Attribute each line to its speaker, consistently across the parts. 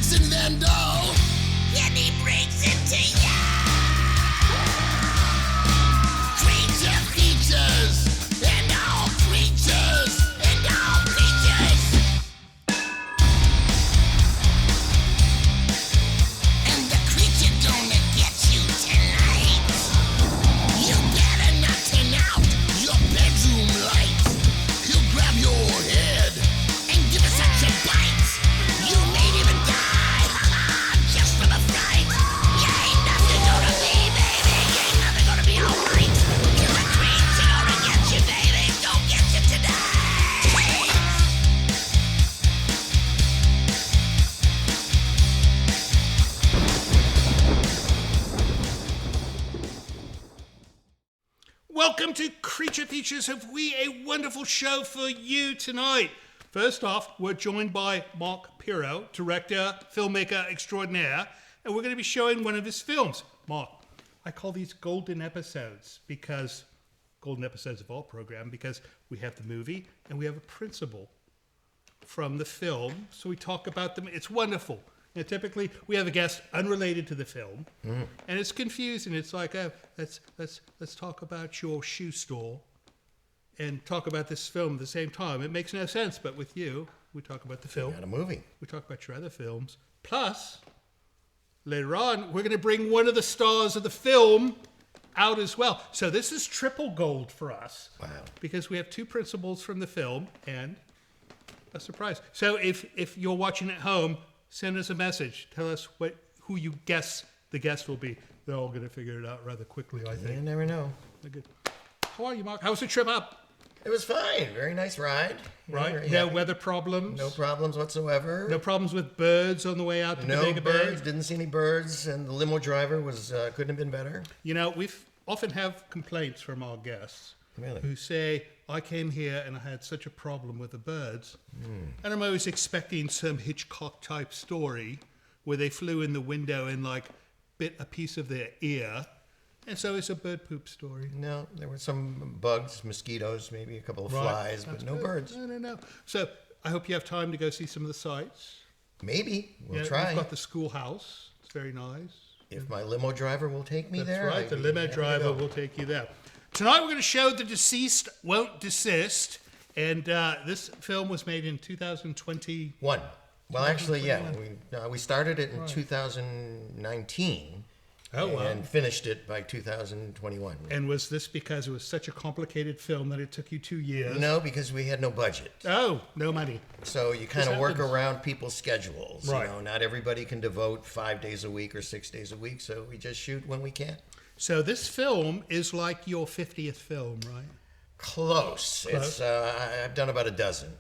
Speaker 1: Vincent Van Dahl. And he brings it to ya. Creature features and all creatures and all creatures. And the creature gonna get you tonight. You better not turn out your bedroom light. He'll grab your head and give it such a bite. You may even die, just for the fright. You ain't nothing gonna be, baby. You ain't nothing gonna be alright. Killer creature gonna get you, baby. Don't get you tonight.
Speaker 2: Welcome to Creature Features. Have we a wonderful show for you tonight? First off, we're joined by Mark Pirro, director, filmmaker extraordinaire, and we're going to be showing one of his films. Mark, I call these golden episodes of our program, because we have the movie and we have a principle from the film, so we talk about them. It's wonderful. You know, typically, we have a guest unrelated to the film, and it's confusing. It's like, let's talk about your shoe store and talk about this film at the same time. It makes no sense, but with you, we talk about the film.
Speaker 3: Not a movie.
Speaker 2: We talk about your other films. Plus, later on, we're going to bring one of the stars of the film out as well. So this is triple gold for us.
Speaker 3: Wow.
Speaker 2: Because we have two principals from the film and a surprise. So if you're watching at home, send us a message. Tell us who you guess the guest will be. They're all going to figure it out rather quickly, I think.
Speaker 3: You never know.
Speaker 2: Good. How are you, Mark? How was the trip up?
Speaker 3: It was fine. Very nice ride.
Speaker 2: Right?
Speaker 3: Very
Speaker 2: No
Speaker 3: happy.
Speaker 2: weather problems?
Speaker 3: No problems whatsoever.
Speaker 2: No problems with birds on the way out to
Speaker 3: No
Speaker 2: Bodega
Speaker 3: birds.
Speaker 2: Bay?
Speaker 3: Didn't see any birds, and the limo driver was couldn't have been better.
Speaker 2: You know, we often have complaints from our guests
Speaker 3: Really?
Speaker 2: who say, I came here and I had such a problem with the birds. And I'm always expecting some Hitchcock-type story where they flew in the window and, like, bit a piece of their ear. And so it's a bird poop story.
Speaker 3: No, there were some bugs, mosquitoes, maybe a couple of
Speaker 2: Right.
Speaker 3: flies,
Speaker 2: That's
Speaker 3: but no
Speaker 2: good.
Speaker 3: birds.
Speaker 2: No. So I hope you have time to go see some of the sites.
Speaker 3: Maybe. We'll
Speaker 2: Yeah,
Speaker 3: try.
Speaker 2: We've got the schoolhouse. It's very nice.
Speaker 3: If my limo driver will take me
Speaker 2: That's
Speaker 3: there.
Speaker 2: right.
Speaker 3: I'd
Speaker 2: The
Speaker 3: be
Speaker 2: limo
Speaker 3: happy to
Speaker 2: driver
Speaker 3: go.
Speaker 2: will take you there. Tonight we're going to show The Deceased Won't Desist. And this film was made in 2020.
Speaker 3: One. Well, actually, yeah. We started it in 2019.
Speaker 2: Oh, wow.
Speaker 3: And finished it by 2021.
Speaker 2: And was this because it was such a complicated film that it took you 2 years?
Speaker 3: No, because we had no budget.
Speaker 2: Oh, no money.
Speaker 3: So you kind of work
Speaker 2: happens.
Speaker 3: around people's schedules.
Speaker 2: Right.
Speaker 3: You know, not everybody can devote 5 days a week or 6 days a week, so we just shoot when we can.
Speaker 2: So this film is like your 50th film, right?
Speaker 3: Close. It's I've done about a dozen.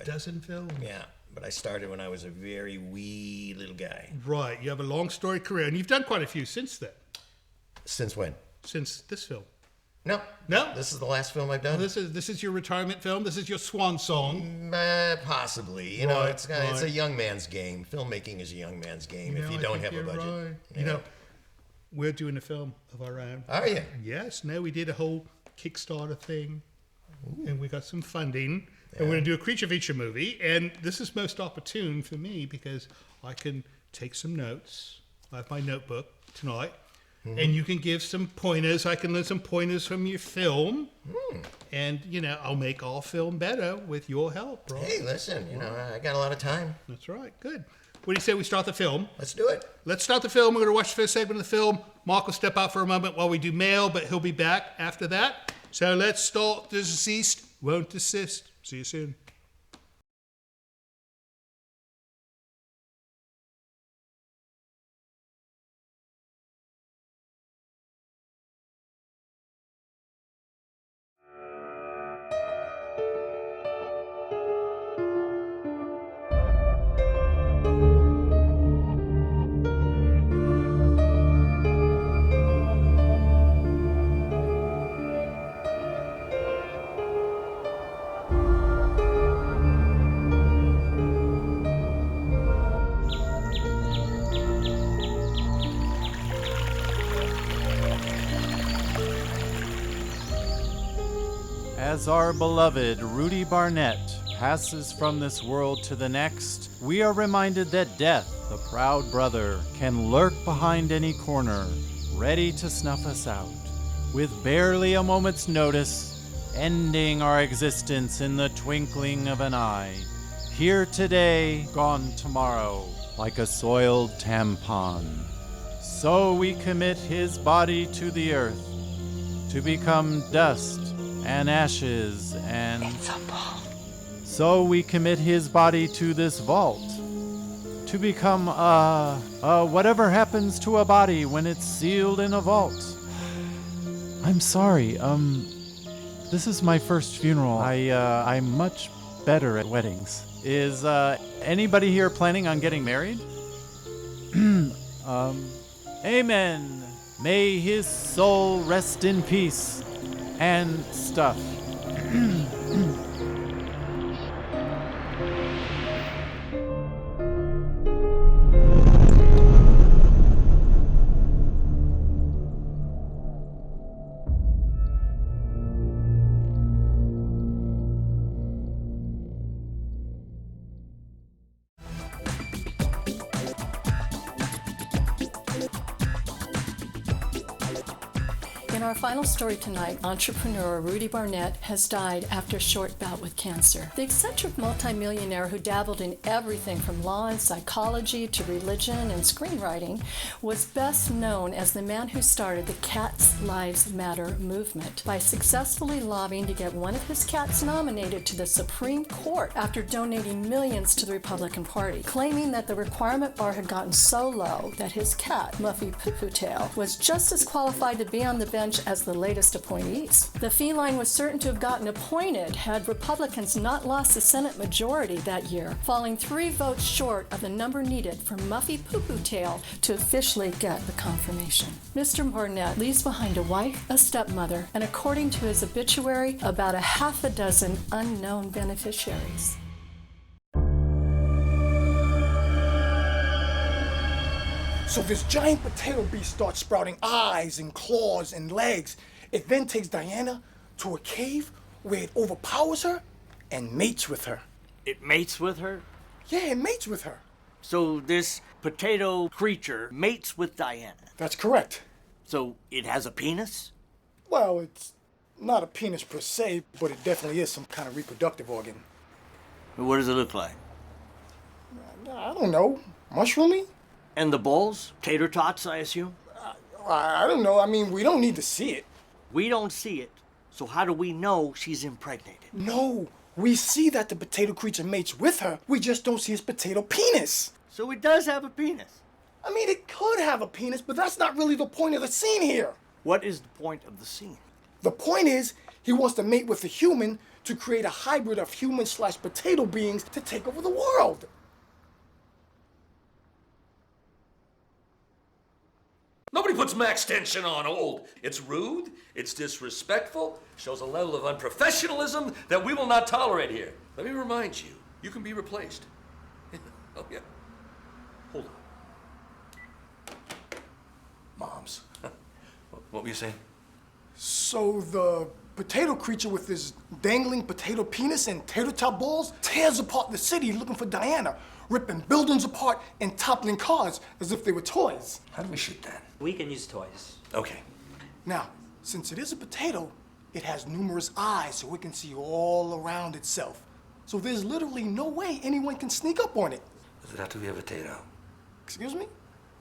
Speaker 2: A dozen films?
Speaker 3: Yeah, but I started when I was a very wee little guy.
Speaker 2: Right. You have a long storied career, and you've done quite a few since then,
Speaker 3: Since when?
Speaker 2: since this film.
Speaker 3: No.
Speaker 2: No?
Speaker 3: This is the last film I've done.
Speaker 2: This is your retirement film. This is your swan song.
Speaker 3: Possibly. You know,
Speaker 2: Right,
Speaker 3: it's
Speaker 2: right.
Speaker 3: a young man's game. Filmmaking is a young man's game if
Speaker 2: know,
Speaker 3: you
Speaker 2: I
Speaker 3: don't
Speaker 2: think
Speaker 3: have a
Speaker 2: you're
Speaker 3: budget.
Speaker 2: right.
Speaker 3: Yeah.
Speaker 2: You know, we're doing a film of our own.
Speaker 3: Are you?
Speaker 2: Yes. No, we did a whole Kickstarter thing, and we got some funding, and we're going to do a creature feature movie. And this is most opportune for me because I can take some notes. I have my notebook tonight, and you can give some pointers. I can learn some pointers from your film, and you know, I'll make our film better with your help, right?
Speaker 3: Hey, listen, you know, I got a lot of time.
Speaker 2: That's right. Good. What do you say we start the film?
Speaker 3: Let's do it.
Speaker 2: Let's start the film. We're going to watch the first segment of the film. Mark will step out for a moment while we do mail, but he'll be back after that. So let's start The Deceased Won't Desist. See you soon.
Speaker 4: As our beloved Rudy Barnett passes from this world to the next, we are reminded that death, the proud brother, can lurk behind any corner, ready to snuff us out, with barely a moment's notice, ending our existence in the twinkling of an eye. Here today, gone tomorrow, like a soiled tampon. So we commit his body to the earth, to become dust and ashes and... So we commit his body to this vault, to become, whatever happens to a body when it's sealed in a vault. I'm sorry, this is my first funeral. I'm much better at weddings. Is, anybody here planning on getting married? Amen. May his soul rest in peace and stuff.
Speaker 5: In our final story tonight, entrepreneur Rudy Barnett has died after a short bout with cancer. The eccentric multimillionaire who dabbled in everything from law and psychology to religion and screenwriting was best known as the man who started the Cats Lives Matter movement by successfully lobbying to get one of his cats nominated to the Supreme Court after donating millions to the Republican Party, claiming that the requirement bar had gotten so low that his cat, Muffy Poo-Poo Tail, was just as qualified to be on the bench as the latest appointees. The feline was certain to have gotten appointed had Republicans not lost the Senate majority that year, falling 3 votes short of the number needed for Muffy Poo-Poo Tail to officially get the confirmation. Mr. Barnett leaves behind a wife, a stepmother, and according to his obituary, about a half a dozen unknown beneficiaries.
Speaker 6: So this giant potato beast starts sprouting eyes and claws and legs. It then takes Diana to a cave where it overpowers her and mates with her.
Speaker 7: It mates with her?
Speaker 6: Yeah, it mates with her.
Speaker 7: So this potato creature mates with Diana.
Speaker 6: That's correct.
Speaker 7: So it has a penis?
Speaker 6: Well, it's not a penis per se, but it definitely is some kind of reproductive organ.
Speaker 7: What does it look like?
Speaker 6: I don't know. Mushroomy?
Speaker 7: And the balls? Tater tots, I assume?
Speaker 6: I don't know. I mean, we don't need to see it.
Speaker 7: We don't see it, so how do we know she's impregnated?
Speaker 6: No, we see that the potato creature mates with her. We just don't see his potato penis.
Speaker 7: So it does have a penis.
Speaker 6: I mean, it could have a penis, but that's not really the point of the scene here.
Speaker 7: What is the point of the scene?
Speaker 6: The point is, he wants to mate with a human to create a hybrid of human/potato beings to take over the world.
Speaker 8: Nobody puts max tension on old. It's rude, it's disrespectful, shows a level of unprofessionalism that we will not tolerate here. Let me remind you, you can be replaced. Oh, yeah. Hold on. Moms. What were you saying?
Speaker 6: So the potato creature with his dangling potato penis and tater tot balls tears apart the city looking for Diana, ripping buildings apart and toppling cars as if they were toys.
Speaker 8: How do we shoot that?
Speaker 9: We can use toys.
Speaker 8: Okay.
Speaker 6: Now, since it is a potato, it has numerous eyes so it can see all around itself. So there's literally no way anyone can sneak up on it.
Speaker 8: Does it have to be a potato?
Speaker 6: Excuse me?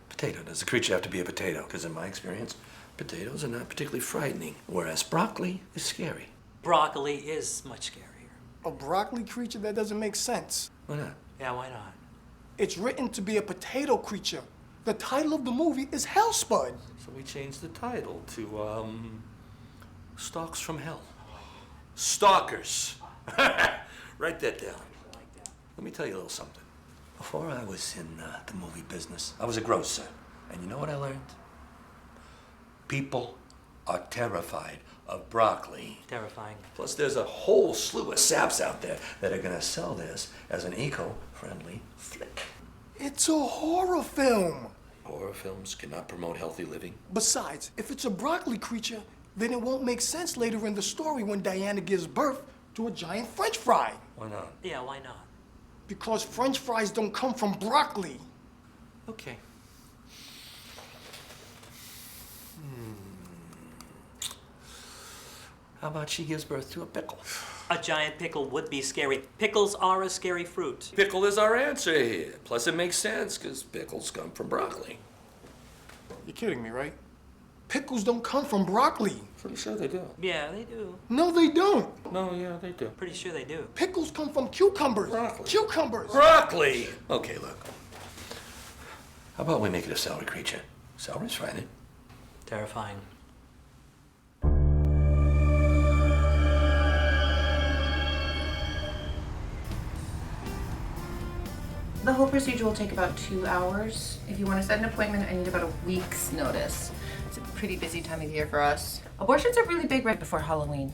Speaker 8: Potato. Does the creature have to be a potato? Because in my experience, potatoes are not particularly frightening, whereas broccoli is scary.
Speaker 9: Broccoli is much scarier.
Speaker 6: A broccoli creature? That doesn't make sense.
Speaker 8: Why not?
Speaker 9: Yeah, why not?
Speaker 6: It's written to be a potato creature. The title of the movie is Hellspud.
Speaker 8: So we changed the title to, Stalks from Hell. Stalkers. Write that down. Let me tell you a little something. Before I was in the movie business, I was a grocer. And you know what I learned? People are terrified of broccoli.
Speaker 9: Terrifying.
Speaker 8: Plus, there's a whole slew of saps out there that are gonna sell this as an eco-friendly flick.
Speaker 6: It's a horror film.
Speaker 8: Horror films cannot promote healthy living.
Speaker 6: Besides, if it's a broccoli creature, then it won't make sense later in the story when Diana gives birth to a giant French fry.
Speaker 8: Why not?
Speaker 9: Yeah, why not?
Speaker 6: Because French fries don't come from broccoli.
Speaker 9: Okay.
Speaker 8: How about she gives birth to a pickle?
Speaker 9: A giant pickle would be scary. Pickles are a scary fruit.
Speaker 8: Pickle is our answer here. Plus it makes sense, because pickles come from broccoli.
Speaker 6: You're kidding me, right? Pickles don't come from broccoli.
Speaker 8: Pretty sure they do.
Speaker 9: Yeah, they do.
Speaker 6: No, they don't.
Speaker 8: No, yeah, they do.
Speaker 9: Pretty sure they do.
Speaker 6: Pickles come from cucumbers.
Speaker 8: Broccoli.
Speaker 6: Cucumbers.
Speaker 8: Broccoli! Okay, look. How about we make it a celery creature? Celery's fine, eh?
Speaker 9: Terrifying.
Speaker 10: The whole procedure will take about 2 hours. If you want to set an appointment, I need about a week's notice. It's a pretty busy time of year for us. Abortions are really big right before Halloween.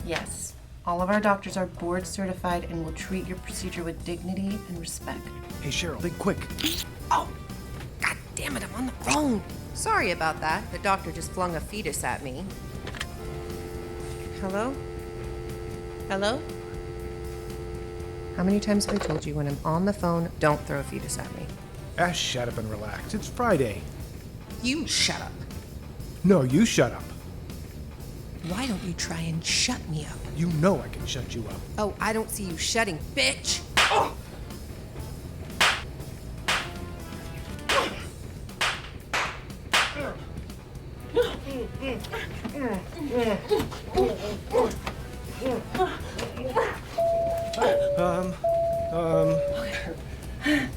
Speaker 10: Yes, all of our doctors are board certified and will treat your procedure with dignity and respect.
Speaker 11: Hey, Cheryl, think quick.
Speaker 10: Oh, God damn it, I'm on the phone. Sorry about that. The doctor just flung a fetus at me. Hello? Hello? How many times have I told you when I'm on the phone, don't throw a fetus at me?
Speaker 11: Ash, shut up and relax. It's Friday.
Speaker 10: You shut up.
Speaker 11: No, you shut up.
Speaker 10: Why don't you try and shut me up?
Speaker 11: You know I can shut you up.
Speaker 10: Oh, I don't see you shutting, bitch.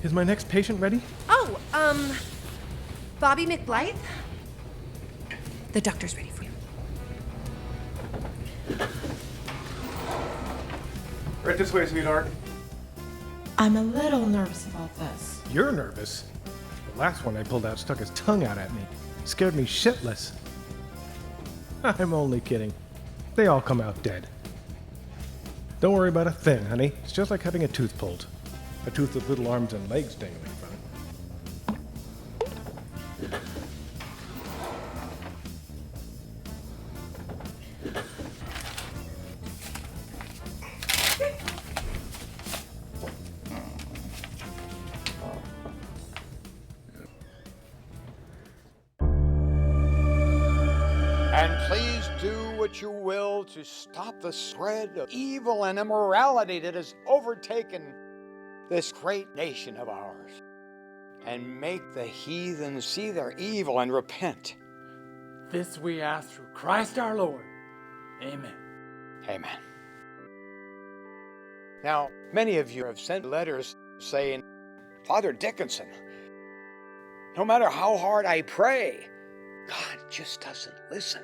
Speaker 11: Is my next patient ready?
Speaker 10: Oh, Bobby McBlythe? The doctor's ready for you.
Speaker 11: Right this way, sweetheart.
Speaker 12: I'm a little nervous about this.
Speaker 11: You're nervous? The last one I pulled out stuck his tongue out at me. Scared me shitless. I'm only kidding. They all come out dead. Don't worry about a thing, honey. It's just like having a tooth pulled. A tooth with little arms and legs dangling from it.
Speaker 13: And please do what you will to stop the spread of evil and immorality that has overtaken this great nation of ours, and make the heathen see their evil and repent.
Speaker 14: This we ask through Christ our Lord. Amen.
Speaker 13: Amen. Now, many of you have sent letters saying, Father Dickinson, no matter how hard I pray, God just doesn't listen.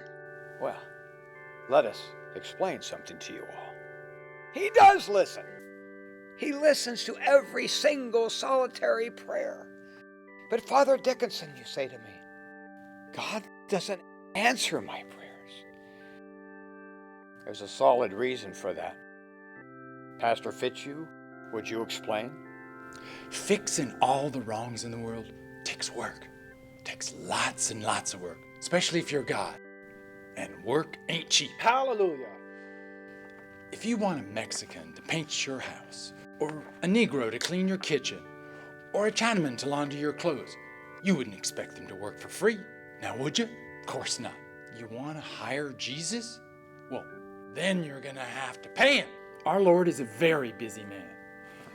Speaker 13: Well, let us explain something to you all. He does listen. He listens to every single solitary prayer. But Father Dickinson, you say to me, God doesn't answer my prayers. There's a solid reason for that. Pastor Fitzhugh, would you explain?
Speaker 14: Fixing all the wrongs in the world takes work. Takes lots and lots of work, especially if you're God. And work ain't cheap.
Speaker 13: Hallelujah.
Speaker 14: If you want a Mexican to paint your house, or a Negro to clean your kitchen, or a Chinaman to launder your clothes, you wouldn't expect them to work for free. Now, would you? Of course not. You want to hire Jesus? Well, then you're going to have to pay him. Our Lord is a very busy man.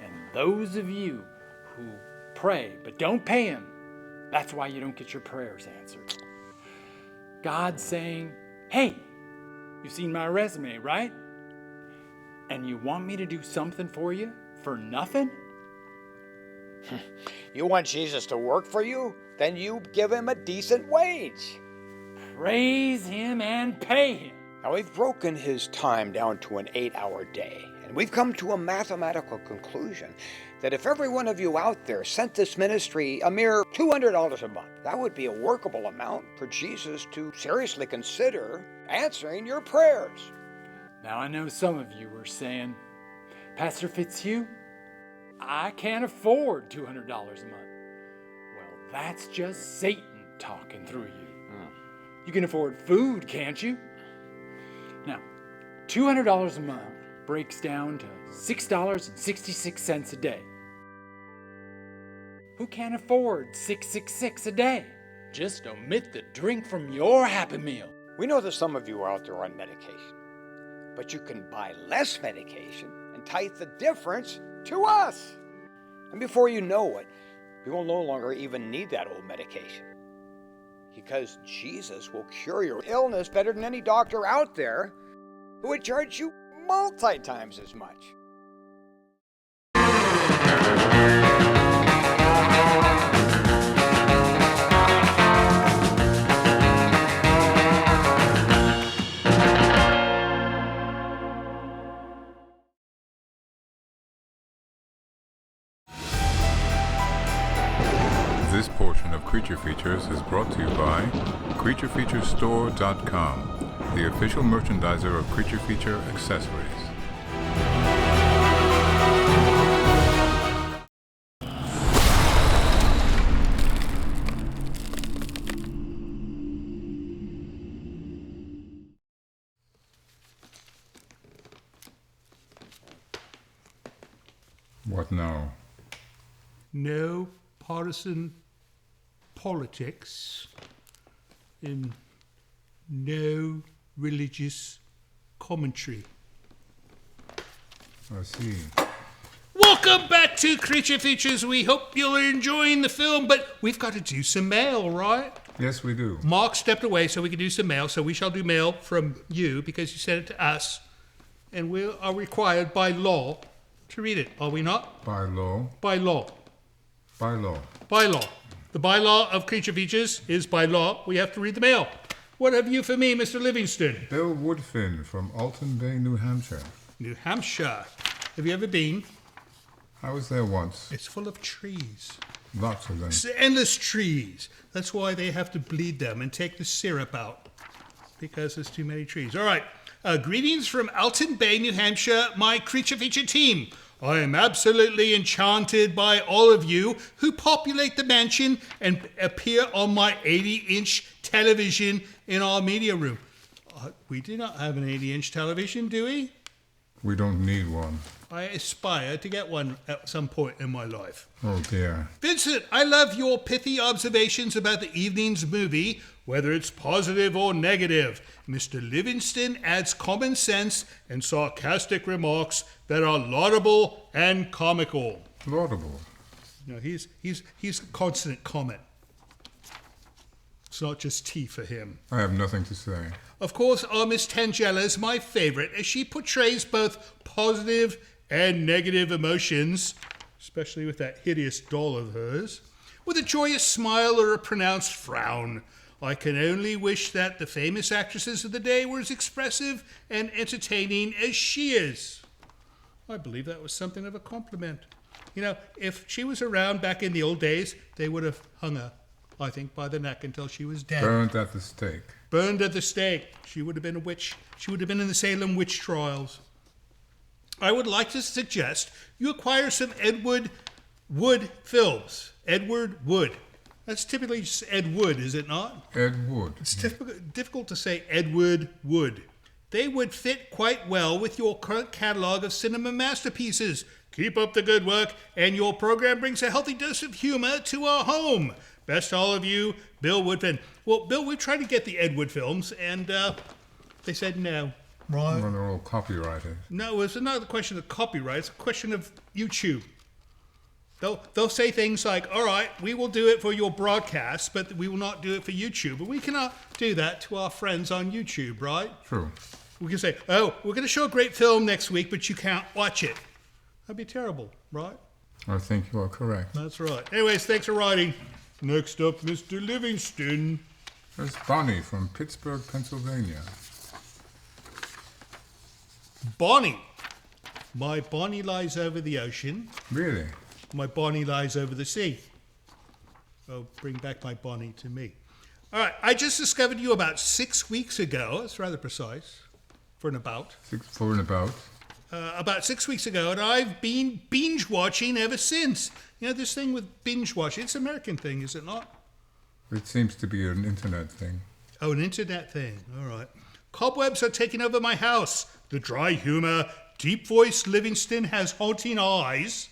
Speaker 14: And those of you who pray but don't pay him, that's why you don't get your prayers answered. God's saying, hey, you've seen my resume, right? And you want me to do something for you for nothing?
Speaker 13: You want Jesus to work for you? Then you give him a decent wage.
Speaker 14: Praise him and pay him.
Speaker 13: Now, we've broken his time down to an 8-hour day, and we've come to a mathematical conclusion that if every one of you out there sent this ministry a mere $200 a month, that would be a workable amount for Jesus to seriously consider answering your prayers.
Speaker 14: Now, I know some of you were saying, Pastor Fitzhugh, I can't afford $200 a month. Well, that's just Satan talking through you. You can afford food, can't you? Now, $200 a month breaks down to $6.66 a day. Who can't afford $666 a day? Just omit the drink from your Happy Meal.
Speaker 13: We know that some of you are out there on medication, but you can buy less medication and tithe the difference to us. And before you know it, we will no longer even need that old medication. Because Jesus will cure your illness better than any doctor out there who would charge you multi-times as much.
Speaker 15: This portion of Creature Features is brought to you by CreatureFeatureStore.com, the official merchandiser of Creature Feature accessories. What now?
Speaker 2: No partisan politics and no religious commentary.
Speaker 15: I see.
Speaker 2: Welcome back to Creature Features. We hope you're enjoying the film, but we've got to do some mail, right?
Speaker 15: Yes, we do.
Speaker 2: Mark stepped away so we can do some mail, so we shall do mail from you because you sent it to us, and we are required by law to read it, are we not?
Speaker 15: By law.
Speaker 2: By law.
Speaker 15: By law.
Speaker 2: By law. The bylaw of Creature Features is by law. We have to read the mail. What have you for me, Mr. Livingston?
Speaker 15: Bill Woodfin from Alton Bay, New Hampshire.
Speaker 2: New Hampshire. Have you ever been?
Speaker 15: I was there once.
Speaker 2: It's full of trees.
Speaker 15: Lots of them.
Speaker 2: It's endless trees. That's why they have to bleed them and take the syrup out. Because there's too many trees. All right. Greetings from Alton Bay, New Hampshire, my Creature Feature team. I am absolutely enchanted by all of you who populate the mansion and appear on my 80-inch television in our media room. We do not have an 80-inch television, do we?
Speaker 15: We don't need one.
Speaker 2: I aspire to get one at some point in my life.
Speaker 15: Oh dear.
Speaker 2: Vincent, I love your pithy observations about the evening's movie, whether it's positive or negative. Mr. Livingston adds common sense and sarcastic remarks that are laudable and comical.
Speaker 15: Laudable?
Speaker 2: No, he's consonant comment. It's not just T for him.
Speaker 15: I have nothing to say.
Speaker 2: Of course, our Miss Tangella is my favorite, as she portrays both positive and negative emotions, especially with that hideous doll of hers, with a joyous smile or a pronounced frown. I can only wish that the famous actresses of the day were as expressive and entertaining as she is. I believe that was something of a compliment. You know, if she was around back in the old days, they would have hung her, I think, by the neck until she was dead.
Speaker 15: Burned at the stake.
Speaker 2: Burned at the stake. She would have been a witch. She would have been in the Salem witch trials. I would like to suggest you acquire some Edward Wood films. Edward Wood. That's typically just Ed Wood, is it not?
Speaker 15: Ed Wood.
Speaker 2: It's difficult to say Edward Wood. They would fit quite well with your current catalog of cinema masterpieces. Keep up the good work, and your program brings a healthy dose of humor to our home. Best to all of you, Bill Woodfin. Well, Bill, we tried to get the Ed Wood films, and they said no.
Speaker 15: Right. Well, they're all copyrighted.
Speaker 2: No, it's not a question of copyright. It's a question of YouTube. They'll say things like, all right, we will do it for your broadcast, but we will not do it for YouTube. But we cannot do that to our friends on YouTube, right?
Speaker 15: True.
Speaker 2: We can say, oh, we're going to show a great film next week, but you can't watch it. That'd be terrible, right?
Speaker 15: I think you are correct.
Speaker 2: That's right. Anyways, thanks for writing. Next up, Mr. Livingston.
Speaker 15: There's Bonnie from Pittsburgh, Pennsylvania.
Speaker 2: Bonnie. My Bonnie lies over the ocean.
Speaker 15: Really?
Speaker 2: My Bonnie lies over the sea. Oh, bring back my Bonnie to me. All right, I just discovered you about 6 weeks ago. That's rather precise. For and about. About 6 weeks ago, and I've been binge watching ever since. You know, this thing with binge watching, it's an American thing, is it not?
Speaker 15: It seems to be an internet thing.
Speaker 2: Oh, an internet thing. All right. Cobwebs are taking over my house. The dry humor, deep-voiced Livingston has haunting eyes.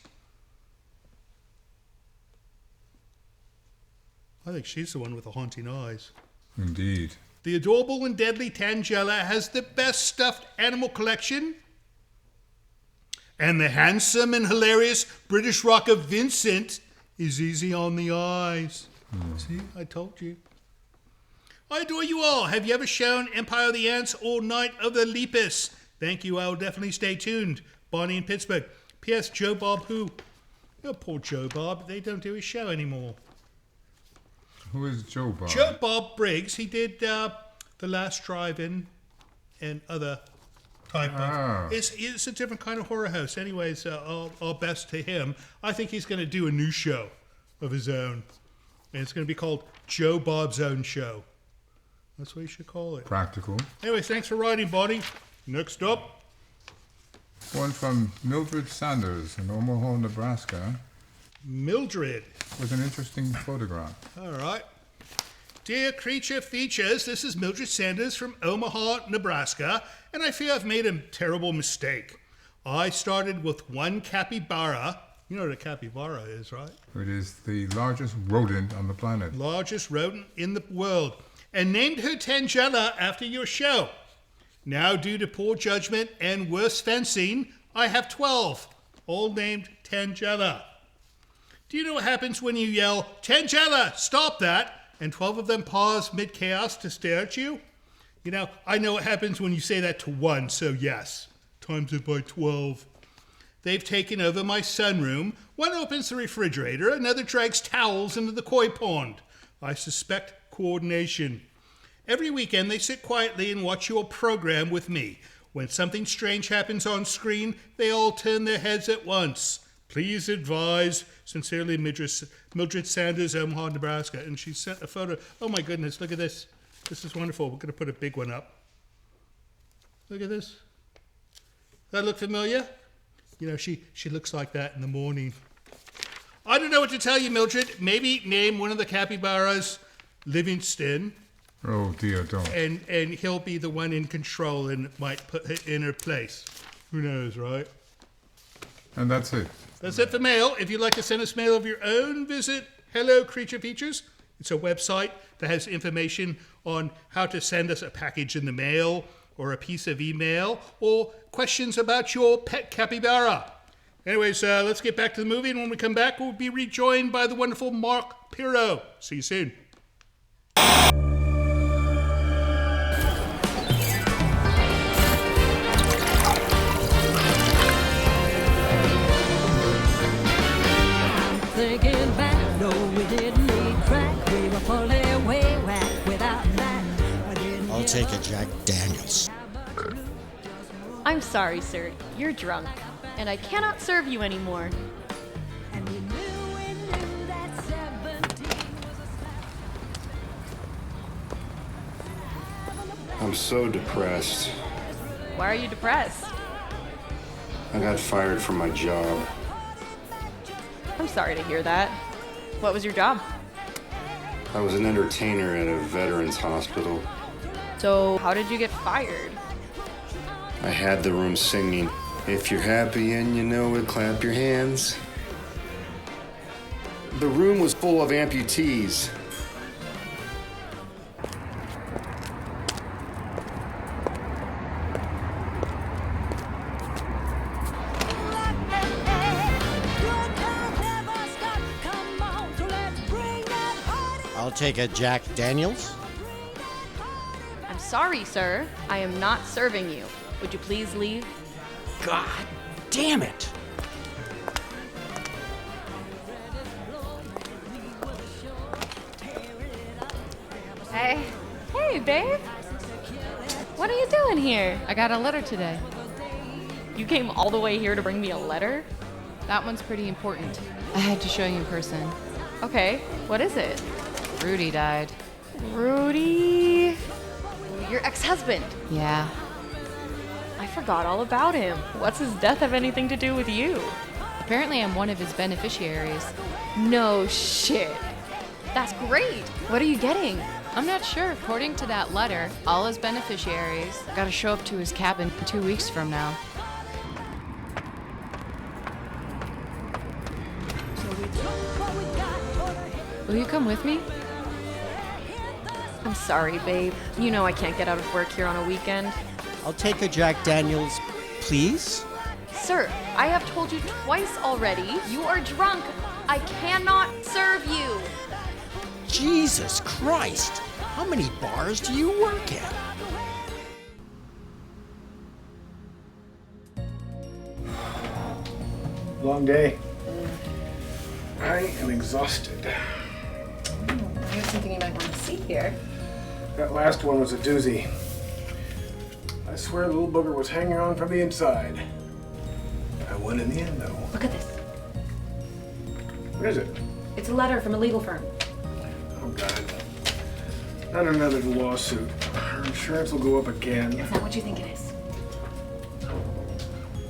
Speaker 2: I think she's the one with the haunting eyes.
Speaker 15: Indeed.
Speaker 2: The adorable and deadly Tangela has the best stuffed animal collection. And the handsome and hilarious British rocker Vincent is easy on the eyes. See, I told you. I adore you all. Have you ever shown Empire of the Ants or Night of the Lepus? Thank you. I will definitely stay tuned. Bonnie in Pittsburgh. P.S. Joe Bob who? Oh, poor Joe Bob. They don't do his show anymore.
Speaker 15: Who is Joe Bob?
Speaker 2: Joe Bob Briggs. He did The Last Drive-In and other type of... It's a different kind of horror host. Anyways, our best to him. I think he's going to do a new show of his own. And it's going to be called Joe Bob's Own Show. That's what you should call it.
Speaker 15: Practical.
Speaker 2: Anyways, thanks for writing, Bonnie. Next up.
Speaker 15: One from Mildred Sanders in Omaha, Nebraska.
Speaker 2: Mildred.
Speaker 15: With an interesting photograph.
Speaker 2: All right. Dear Creature Features, this is Mildred Sanders from Omaha, Nebraska, and I fear I've made a terrible mistake. I started with one capybara. You know what a capybara is, right?
Speaker 15: It is the largest rodent on the planet.
Speaker 2: Largest rodent in the world. And named her Tangela after your show. Now, due to poor judgment and worse fencing, I have 12, all named Tangela. Do you know what happens when you yell, Tangela, stop that, and 12 of them pause mid-chaos to stare at you? You know, I know what happens when you say that to one, so yes, times it by 12. They've taken over my sunroom. One opens the refrigerator, another drags towels into the koi pond. I suspect coordination. Every weekend they sit quietly and watch your program with me. When something strange happens on screen, they all turn their heads at once. Please advise. Sincerely, Mildred Sanders, Omaha, Nebraska. And she sent a photo. Oh my goodness, look at this. This is wonderful. We're going to put a big one up. Look at this. Does that look familiar? You know, she looks like that in the morning. I don't know what to tell you, Mildred. Maybe name one of the capybaras Livingston.
Speaker 15: Oh dear, don't.
Speaker 2: And he'll be the one in control and might put it in her place. Who knows, right?
Speaker 15: And that's it.
Speaker 2: That's it for mail. If you'd like to send us mail of your own, visit Hello Creature Features. It's a website that has information on how to send us a package in the mail or a piece of email or questions about your pet capybara. Anyways, let's get back to the movie, and when we come back, we'll be rejoined by the wonderful Mark Pirro. See you soon.
Speaker 16: Thinking back, no, we didn't need crack. We were fully way whack without that.
Speaker 17: I'll take a Jack Daniels.
Speaker 18: I'm sorry, sir. You're drunk, and I cannot serve you anymore.
Speaker 19: I'm so depressed.
Speaker 18: Why are you depressed?
Speaker 19: I got fired from my job.
Speaker 18: I'm sorry to hear that. What was your job?
Speaker 19: I was an entertainer at a veterans hospital.
Speaker 18: So, how did you get fired?
Speaker 19: I had the room singing, "If you're happy and you know it, clap your hands." The room was full of amputees.
Speaker 17: I'll take a Jack Daniels.
Speaker 18: I'm sorry, sir. I am not serving you. Would you please leave?
Speaker 7: God damn it!
Speaker 18: Hey, babe. What are you doing here?
Speaker 20: I got a letter today.
Speaker 18: You came all the way here to bring me a letter?
Speaker 20: That one's pretty important. I had to show you in person.
Speaker 18: Okay, what is it?
Speaker 20: Rudy died.
Speaker 18: Rudy? Your ex-husband?
Speaker 20: Yeah.
Speaker 18: I forgot all about him. What's his death have anything to do with you?
Speaker 20: Apparently I'm one of his beneficiaries.
Speaker 18: No shit. That's great. What are you getting?
Speaker 20: I'm not sure. According to that letter, all his beneficiaries gotta show up to his cabin 2 weeks from now.
Speaker 18: Will you come with me? I'm sorry, babe. You know I can't get out of work here on a weekend.
Speaker 17: I'll take a Jack Daniels, please.
Speaker 18: Sir, I have told you twice already, you are drunk. I cannot serve you.
Speaker 17: Jesus Christ! How many bars do you work at?
Speaker 11: Long day. I am exhausted.
Speaker 10: I was thinking you might want to see here.
Speaker 11: That last one was a doozy. I swear the little booger was hanging on from the inside. I won in the end, though.
Speaker 10: Look at this.
Speaker 11: What is it?
Speaker 10: It's a letter from a legal firm.
Speaker 11: Oh, God. Not another lawsuit. Our insurance will go up again.
Speaker 10: Is that what you think it is?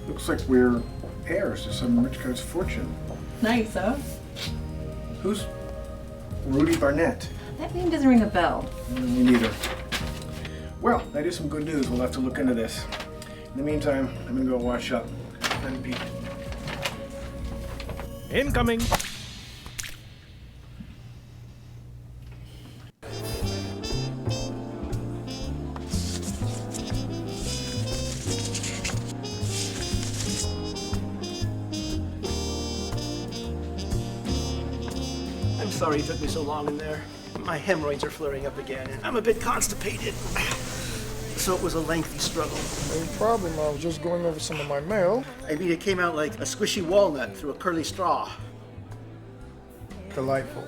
Speaker 11: Looks like we're heirs to some rich guy's fortune.
Speaker 10: Nice, huh?
Speaker 11: Who's Rudy Barnett?
Speaker 10: That name doesn't ring a bell.
Speaker 11: Me neither. Well, that is some good news. We'll have to look into this. In the meantime, I'm gonna go wash up. And Pete. Incoming!
Speaker 21: I'm sorry it took me so long in there. My hemorrhoids are flaring up again, and I'm a bit constipated. So it was a lengthy struggle.
Speaker 6: No problem. I was just going over some of my mail.
Speaker 21: I mean, it came out like a squishy walnut through a curly straw.
Speaker 6: Delightful.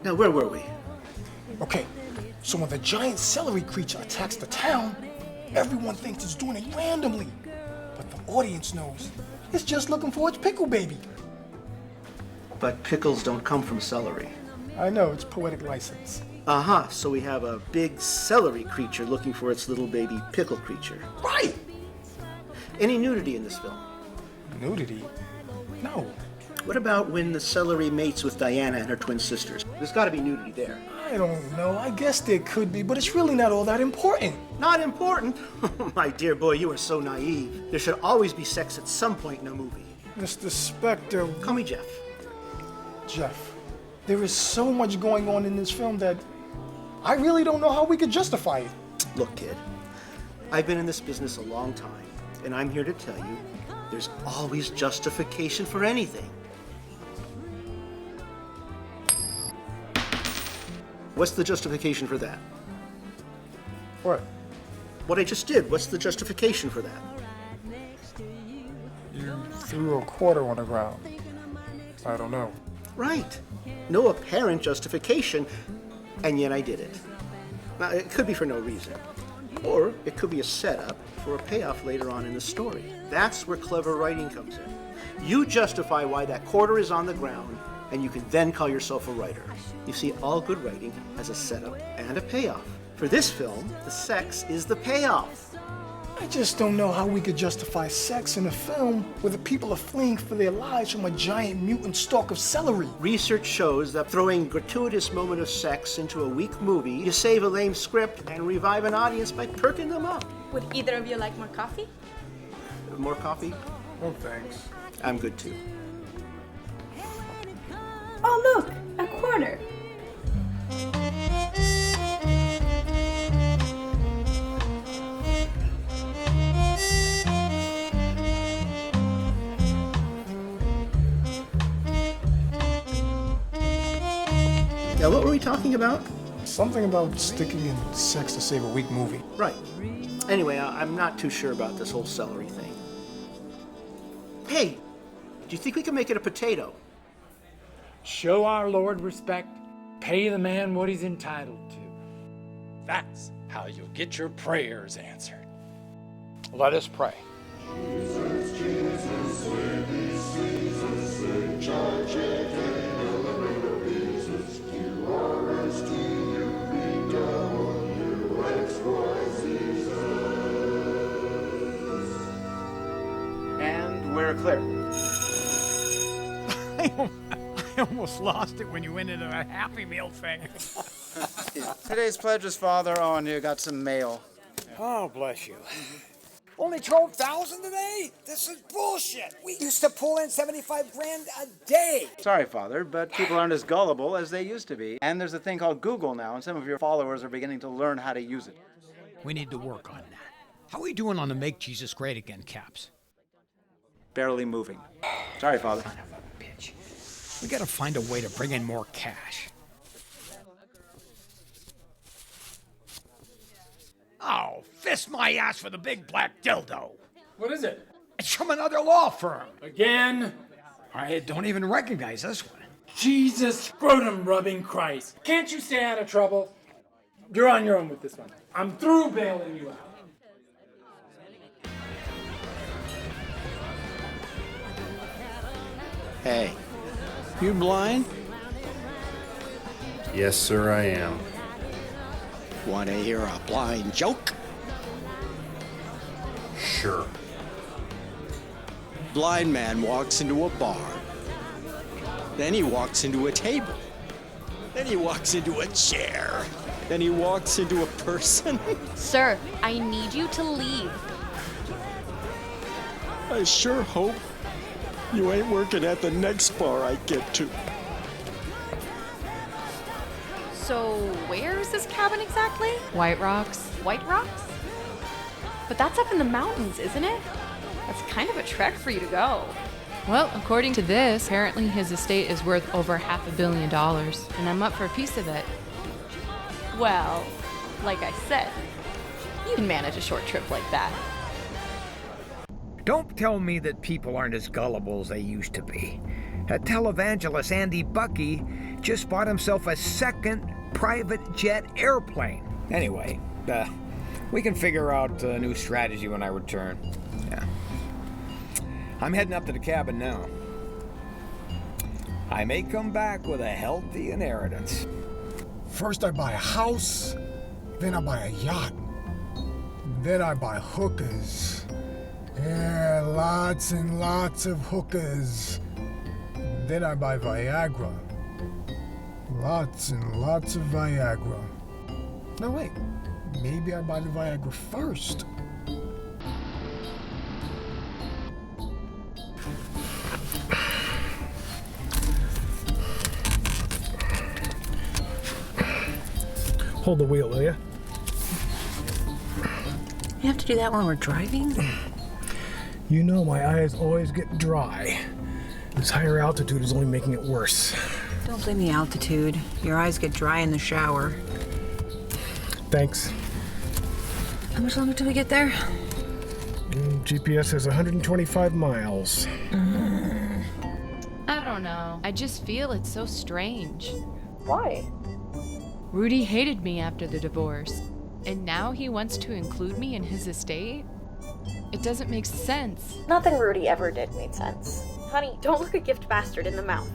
Speaker 21: Now, where were we?
Speaker 6: Okay, so when the giant celery creature attacks the town, everyone thinks it's doing it randomly. But the audience knows it's just looking for its pickle baby.
Speaker 21: But pickles don't come from celery.
Speaker 6: I know, it's poetic license.
Speaker 21: Uh-huh, so we have a big celery creature looking for its little baby pickle creature.
Speaker 6: Right!
Speaker 21: Any nudity in this film?
Speaker 6: Nudity? No.
Speaker 21: What about when the celery mates with Diana and her twin sisters? There's got to be nudity there.
Speaker 6: I don't know. I guess there could be, but it's really not all that important.
Speaker 21: Not important? My dear boy, you are so naive. There should always be sex at some point in a movie.
Speaker 6: Mr. Spector...
Speaker 21: Call me Jeff.
Speaker 6: Jeff, there is so much going on in this film that I really don't know how we could justify it.
Speaker 21: Look, kid, I've been in this business a long time, and I'm here to tell you there's always justification for anything. What's the justification for that?
Speaker 6: What?
Speaker 21: What I just did. What's the justification for that?
Speaker 6: You threw a quarter on the ground. I don't know.
Speaker 21: Right. No apparent justification, and yet I did it. Now, it could be for no reason. Or it could be a setup for a payoff later on in the story. That's where clever writing comes in. You justify why that quarter is on the ground, and you can then call yourself a writer. You see, all good writing has a setup and a payoff. For this film, the sex is the payoff.
Speaker 6: I just don't know how we could justify sex in a film where the people are fleeing for their lives from a giant mutant stalk of celery.
Speaker 21: Research shows that throwing gratuitous moment of sex into a weak movie, you save a lame script and revive an audience by perking them up.
Speaker 22: Would either of you like more coffee?
Speaker 21: More coffee?
Speaker 6: Oh, thanks.
Speaker 21: I'm good too.
Speaker 22: Oh, look, a quarter.
Speaker 21: Now, what were we talking about?
Speaker 6: Something about sticking in sex to save a weak movie.
Speaker 21: Right. Anyway, I'm not too sure about this whole celery thing. Hey, do you think we can make it a potato?
Speaker 14: Show our Lord respect, pay the man what he's entitled to. That's how you'll get your prayers answered.
Speaker 13: Let us pray.
Speaker 1: Jesus, Jesus, save me, Jesus, save charge again, Jesus, you are us to you, be done, you X, Jesus.
Speaker 13: And we're clear.
Speaker 23: I almost lost it when you went into a Happy Meal thing.
Speaker 24: Today's pledge is Father. Oh, and you got some mail.
Speaker 13: Oh, bless you. Only 12,000 today? This is bullshit. We used to pull in 75 grand a day.
Speaker 21: Sorry, Father, but people aren't as gullible as they used to be. And there's a thing called Google now, and some of your followers are beginning to learn how to use it.
Speaker 17: We need to work on that. How are we doing on the Make Jesus Great Again caps?
Speaker 21: Barely moving. Sorry, Father.
Speaker 17: We gotta find a way to bring in more cash. Oh, fist my ass for the big black dildo.
Speaker 14: What is it?
Speaker 17: It's from another law firm.
Speaker 14: Again?
Speaker 17: I don't even recognize this one.
Speaker 14: Jesus scrotum rubbing Christ. Can't you stay out of trouble? You're on your own with this one. I'm through bailing you out.
Speaker 17: Hey, you blind?
Speaker 19: Yes, sir, I am.
Speaker 17: Want to hear a blind joke?
Speaker 19: Sure.
Speaker 17: Blind man walks into a bar. Then he walks into a table. Then he walks into a chair. Then he walks into a person.
Speaker 18: Sir, I need you to leave.
Speaker 17: I sure hope you ain't working at the next bar I get to.
Speaker 18: So, where is this cabin exactly?
Speaker 20: White Rocks.
Speaker 18: White Rocks? But that's up in the mountains, isn't it? That's kind of a trek for you to go.
Speaker 20: Well, according to this, apparently his estate is worth over $500 million, and I'm up for a piece of it.
Speaker 18: Well, like I said, you can manage a short trip like that.
Speaker 3: Don't tell me that people aren't as gullible as they used to be. Televangelist Andy Bucky just bought himself a second private jet airplane. Anyway, we can figure out a new strategy when I return. Yeah. I'm heading up to the cabin now. I may come back with a healthy inheritance.
Speaker 6: First I buy a house, then I buy a yacht, then I buy hookers. Yeah, lots and lots of hookers. Then I buy Viagra. Lots and lots of Viagra. No, wait. Maybe I buy the Viagra first.
Speaker 11: Hold the wheel, will you?
Speaker 10: You have to do that when we're driving?
Speaker 11: You know my eyes always get dry. This higher altitude is only making it worse.
Speaker 10: Don't blame the altitude. Your eyes get dry in the shower.
Speaker 11: Thanks.
Speaker 10: How much longer till we get there?
Speaker 11: GPS says 125 miles.
Speaker 20: I don't know. I just feel it's so strange.
Speaker 10: Why?
Speaker 20: Rudy hated me after the divorce, and now he wants to include me in his estate? It doesn't make sense.
Speaker 4: Nothing Rudy ever did made sense. Honey, don't look a gift bastard in the mouth.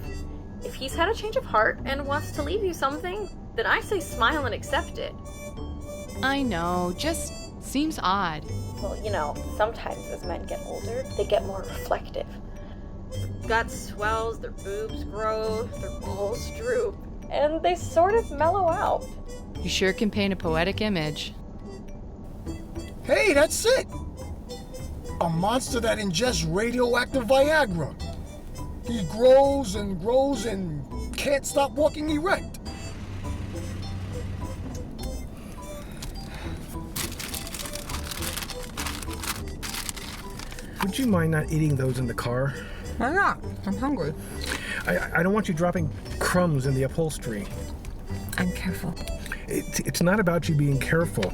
Speaker 4: If he's had a change of heart and wants to leave you something, then I say smile and accept it.
Speaker 20: I know, just seems odd.
Speaker 4: Well, you know, sometimes as men get older, they get more reflective. Their gut swells, their boobs grow, their balls droop, and they sort of mellow out.
Speaker 20: You sure can paint a poetic image.
Speaker 6: Hey, that's it! A monster that ingests radioactive Viagra. He grows and grows and can't stop walking erect.
Speaker 11: Would you mind not eating those in the car?
Speaker 10: Why not? I'm hungry.
Speaker 11: I don't want you dropping crumbs in the upholstery.
Speaker 10: I'm careful.
Speaker 11: It's not about you being careful.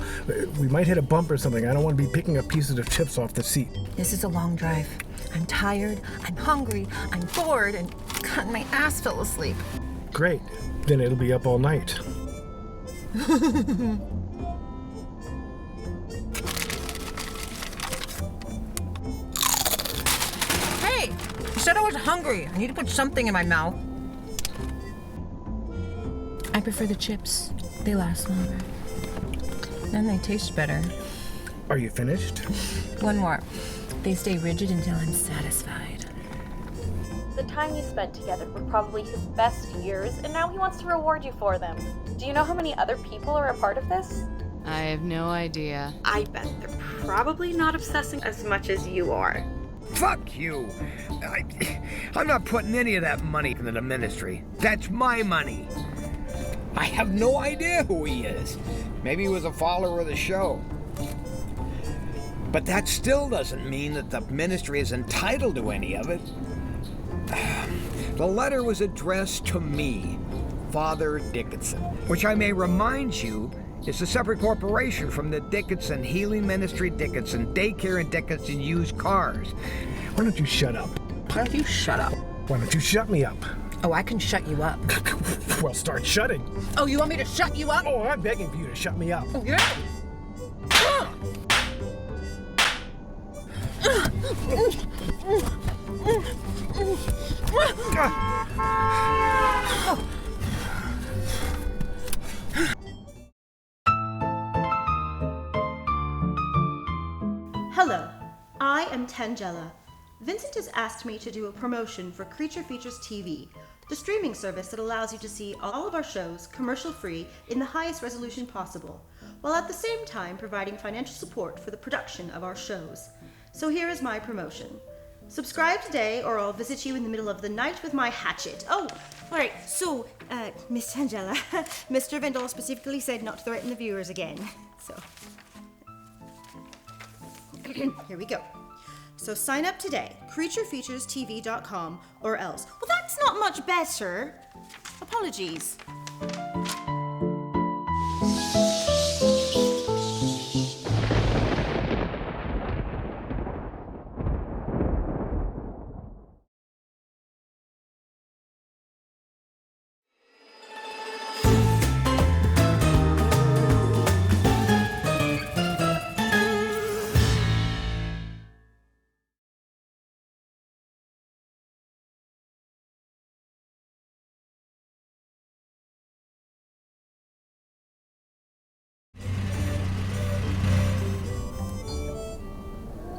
Speaker 11: We might hit a bump or something. I don't want to be picking up pieces of chips off the seat.
Speaker 10: This is a long drive. I'm tired, I'm hungry, I'm bored, and God, my ass fell asleep.
Speaker 11: Great. Then it'll be up all night.
Speaker 10: Hey! You said I was hungry. I need to put something in my mouth. I prefer the chips. They last longer. And they taste better.
Speaker 11: Are you finished?
Speaker 10: One more. They stay rigid until I'm satisfied.
Speaker 4: The time you spent together were probably his best years, and now he wants to reward you for them. Do you know how many other people are a part of this?
Speaker 20: I have no idea.
Speaker 4: I bet they're probably not obsessing as much as you are.
Speaker 3: Fuck you. I'm not putting any of that money into the ministry. That's my money. I have no idea who he is. Maybe he was a follower of the show. But that still doesn't mean that the ministry is entitled to any of it. The letter was addressed to me, Father Dickinson, which I may remind you is a separate corporation from the Dickinson Healing Ministry, Dickinson Daycare, and Dickinson Used Cars.
Speaker 11: Why don't you shut up?
Speaker 10: Why don't you shut up?
Speaker 11: Why don't you shut me up?
Speaker 10: Oh, I can shut you up.
Speaker 11: Well, start shutting.
Speaker 10: Oh, you want me to shut you up?
Speaker 11: Oh, I'm begging for you to shut me up.
Speaker 10: Oh, yeah?
Speaker 5: Hello, I am Tangela. Vincent has asked me to do a promotion for Creature Features TV, the streaming service that allows you to see all of our shows commercial-free in the highest resolution possible, while at the same time providing financial support for the production of our shows. So here is my promotion. Subscribe today or I'll visit you in the middle of the night with my hatchet. Oh, alright, so, Miss Tangela, Mr. Vendel specifically said not to threaten the viewers again, so... Here we go. So sign up today, creaturefeaturestv.com or else. Well, that's not much better. Apologies.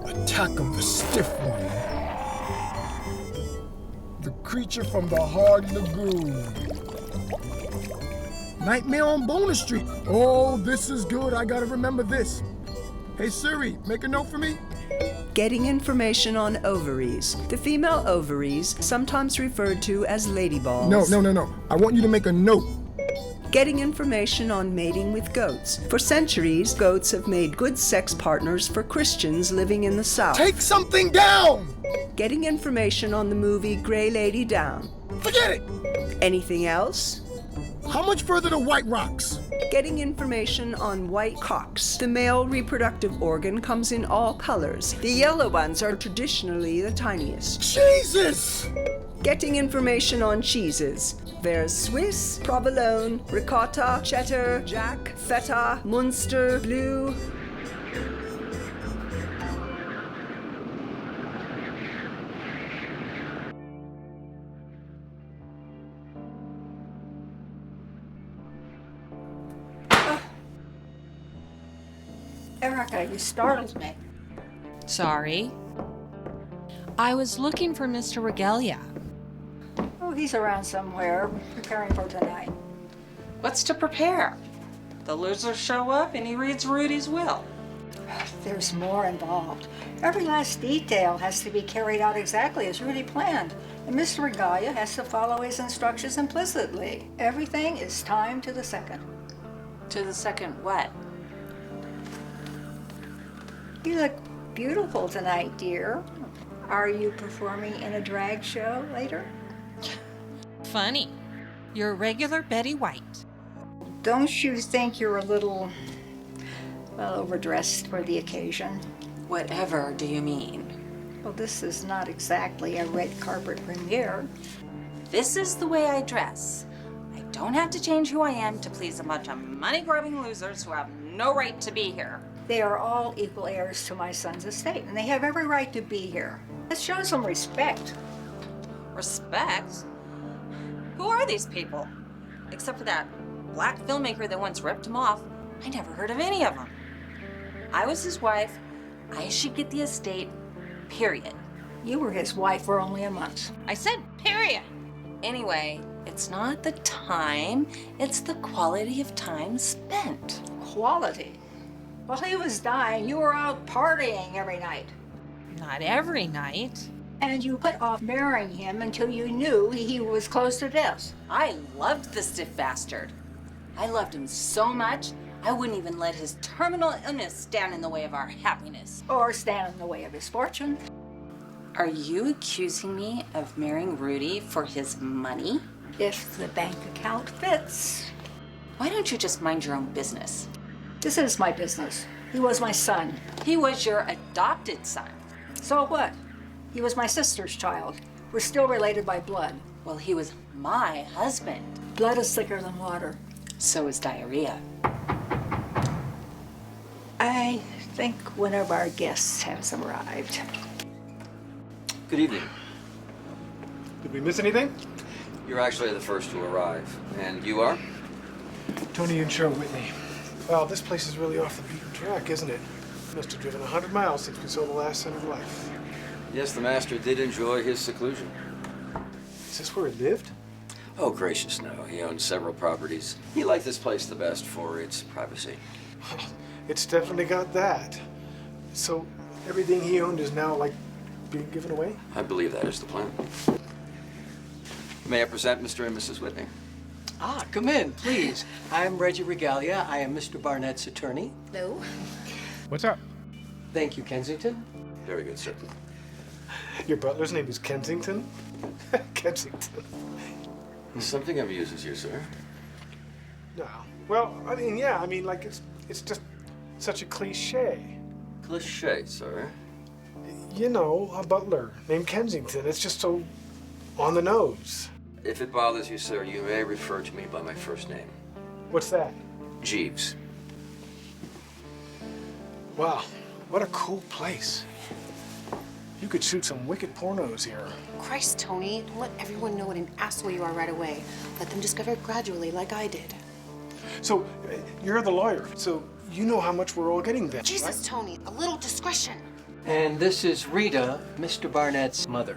Speaker 6: Attack of the Stiff One. The creature from the Hard Lagoon. Nightmare on Bonus Street. Oh, this is good. I gotta remember this. Hey Siri, make a note for me.
Speaker 8: Getting information on ovaries. The female ovaries, sometimes referred to as ladyballs.
Speaker 6: No. I want you to make a note.
Speaker 8: Getting information on mating with goats. For centuries, goats have made good sex partners for Christians living in the South.
Speaker 6: Take something down!
Speaker 8: Getting information on the movie Grey Lady Down.
Speaker 6: Forget it!
Speaker 8: Anything else?
Speaker 6: How much further to White Rocks?
Speaker 8: Getting information on white cocks. The male reproductive organ comes in all colors. The yellow ones are traditionally the tiniest.
Speaker 6: Jesus!
Speaker 8: Getting information on cheeses. There's Swiss, provolone, ricotta, cheddar, jack, feta, Munster, blue.
Speaker 9: Erica, you startled me.
Speaker 24: Sorry. I was looking for Mr. Regalia.
Speaker 9: Oh, he's around somewhere, preparing for tonight.
Speaker 24: What's to prepare? The losers show up and he reads Rudy's will.
Speaker 9: There's more involved. Every last detail has to be carried out exactly as Rudy planned, and Mr. Regalia has to follow his instructions implicitly. Everything is timed to the second.
Speaker 24: To the second what?
Speaker 9: You look beautiful tonight, dear. Are you performing in a drag show later?
Speaker 24: Funny. You're a regular Betty White.
Speaker 9: Don't you think you're a little, well, overdressed for the occasion?
Speaker 24: Whatever do you mean?
Speaker 9: Well, this is not exactly a red carpet premiere.
Speaker 24: This is the way I dress. I don't have to change who I am to please a bunch of money-grubbing losers who have no right to be here.
Speaker 9: They are all equal heirs to my son's estate, and they have every right to be here. Let's show some respect.
Speaker 24: Respect? Who are these people? Except for that black filmmaker that once ripped him off, I never heard of any of them. I was his wife. I should get the estate, period.
Speaker 9: You were his wife for only a month.
Speaker 24: I said period. Anyway, It's not the time, it's the quality of time spent.
Speaker 9: Quality? While he was dying, you were out partying every night.
Speaker 24: Not every night.
Speaker 9: And you put off marrying him until you knew he was close to death.
Speaker 24: I loved the stiff bastard. I loved him so much, I wouldn't even let his terminal illness stand in the way of our happiness.
Speaker 9: Or stand in the way of his fortune.
Speaker 24: Are you accusing me of marrying Rudy for his money?
Speaker 9: If the bank account fits.
Speaker 24: Why don't you just mind your own business?
Speaker 9: This is my business. He was my son.
Speaker 24: He was your adopted son.
Speaker 9: So what? He was my sister's child. We're still related by blood.
Speaker 24: Well, he was my husband.
Speaker 9: Blood is thicker than water.
Speaker 24: So is diarrhea.
Speaker 9: I think one of our guests has arrived.
Speaker 2: Good evening.
Speaker 11: Did we miss anything?
Speaker 2: You're actually the first to arrive. And you are?
Speaker 11: Tony and Cheryl Whitney. Wow, this place is really off the beaten track, isn't it? Must have driven 100 miles since we saw the last sign of life.
Speaker 2: Yes, the master did enjoy his seclusion.
Speaker 11: Is this where he lived?
Speaker 2: Oh, gracious, no. He owned several properties. He liked this place the best for its privacy.
Speaker 11: It's definitely got that. So everything he owned is now, like, being given away?
Speaker 2: I believe that is the plan. May I present Mr. and Mrs. Whitney?
Speaker 12: Ah, come in, please. I'm Reggie Regalia. I am Mr. Barnett's attorney.
Speaker 22: Hello.
Speaker 11: What's up?
Speaker 12: Thank you, Kensington.
Speaker 2: Very good, sir.
Speaker 11: Your butler's name is Kensington? Kensington.
Speaker 2: Something amuses you, sir.
Speaker 11: No. Well, I mean, yeah, I mean, like, it's just such a cliche.
Speaker 2: Cliche, sir.
Speaker 11: You know, a butler named Kensington. It's just so on the nose.
Speaker 2: If it bothers you, sir, you may refer to me by my first name.
Speaker 11: What's that?
Speaker 2: Jeeves.
Speaker 11: Wow, what a cool place. You could shoot some wicked pornos here.
Speaker 15: Christ, Tony, don't let everyone know what an asshole you are right away. Let them discover it gradually, like I did.
Speaker 11: So, you're the lawyer, so you know how much we're all getting then,
Speaker 15: Jesus,
Speaker 11: right?
Speaker 15: Tony, a little discretion.
Speaker 12: And this is Rita, Mr. Barnett's mother.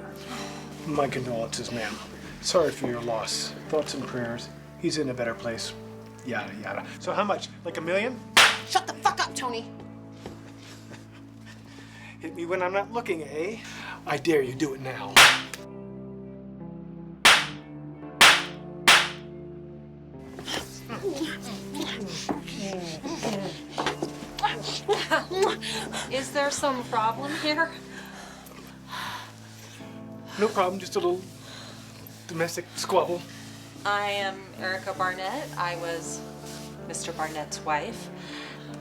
Speaker 11: My condolences, ma'am. Sorry for your loss. Thoughts and prayers. He's in a better place. Yada, yada. So how much? Like $1 million?
Speaker 15: Shut the fuck up, Tony.
Speaker 11: Hit me when I'm not looking, eh? I dare you, do it now.
Speaker 24: Is there some problem here?
Speaker 11: No problem, just a little domestic squabble.
Speaker 24: I am Erica Barnett. I was Mr. Barnett's wife.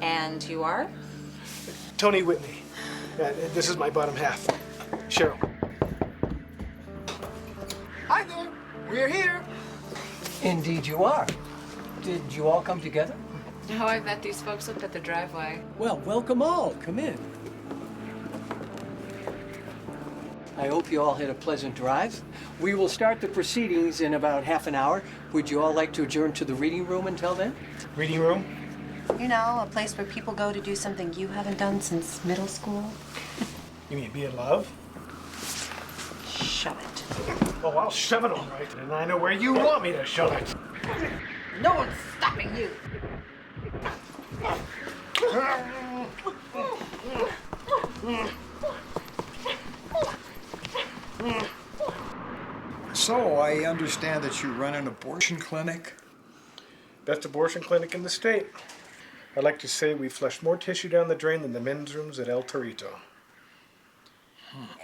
Speaker 24: And you are?
Speaker 11: Tony Whitney. This is my bottom half. Cheryl.
Speaker 12: Hi there. We're here. Indeed you are. Did you all come together?
Speaker 20: Oh, I bet these folks looked at the driveway.
Speaker 12: Well, welcome all. Come in. I hope you all had a pleasant drive. We will start the proceedings in about half an hour. Would you all like to adjourn to the reading room until then?
Speaker 11: Reading room?
Speaker 15: You know, a place where people go to do something you haven't done since middle school.
Speaker 11: You mean be in love?
Speaker 15: Shove it.
Speaker 11: Oh, I'll shove it all right, and I know where you want me to shove it.
Speaker 15: No one's stopping you.
Speaker 16: So, I understand that you run an abortion clinic?
Speaker 11: Best abortion clinic in the state. I'd like to say we flush more tissue down the drain than the men's rooms at El Torito.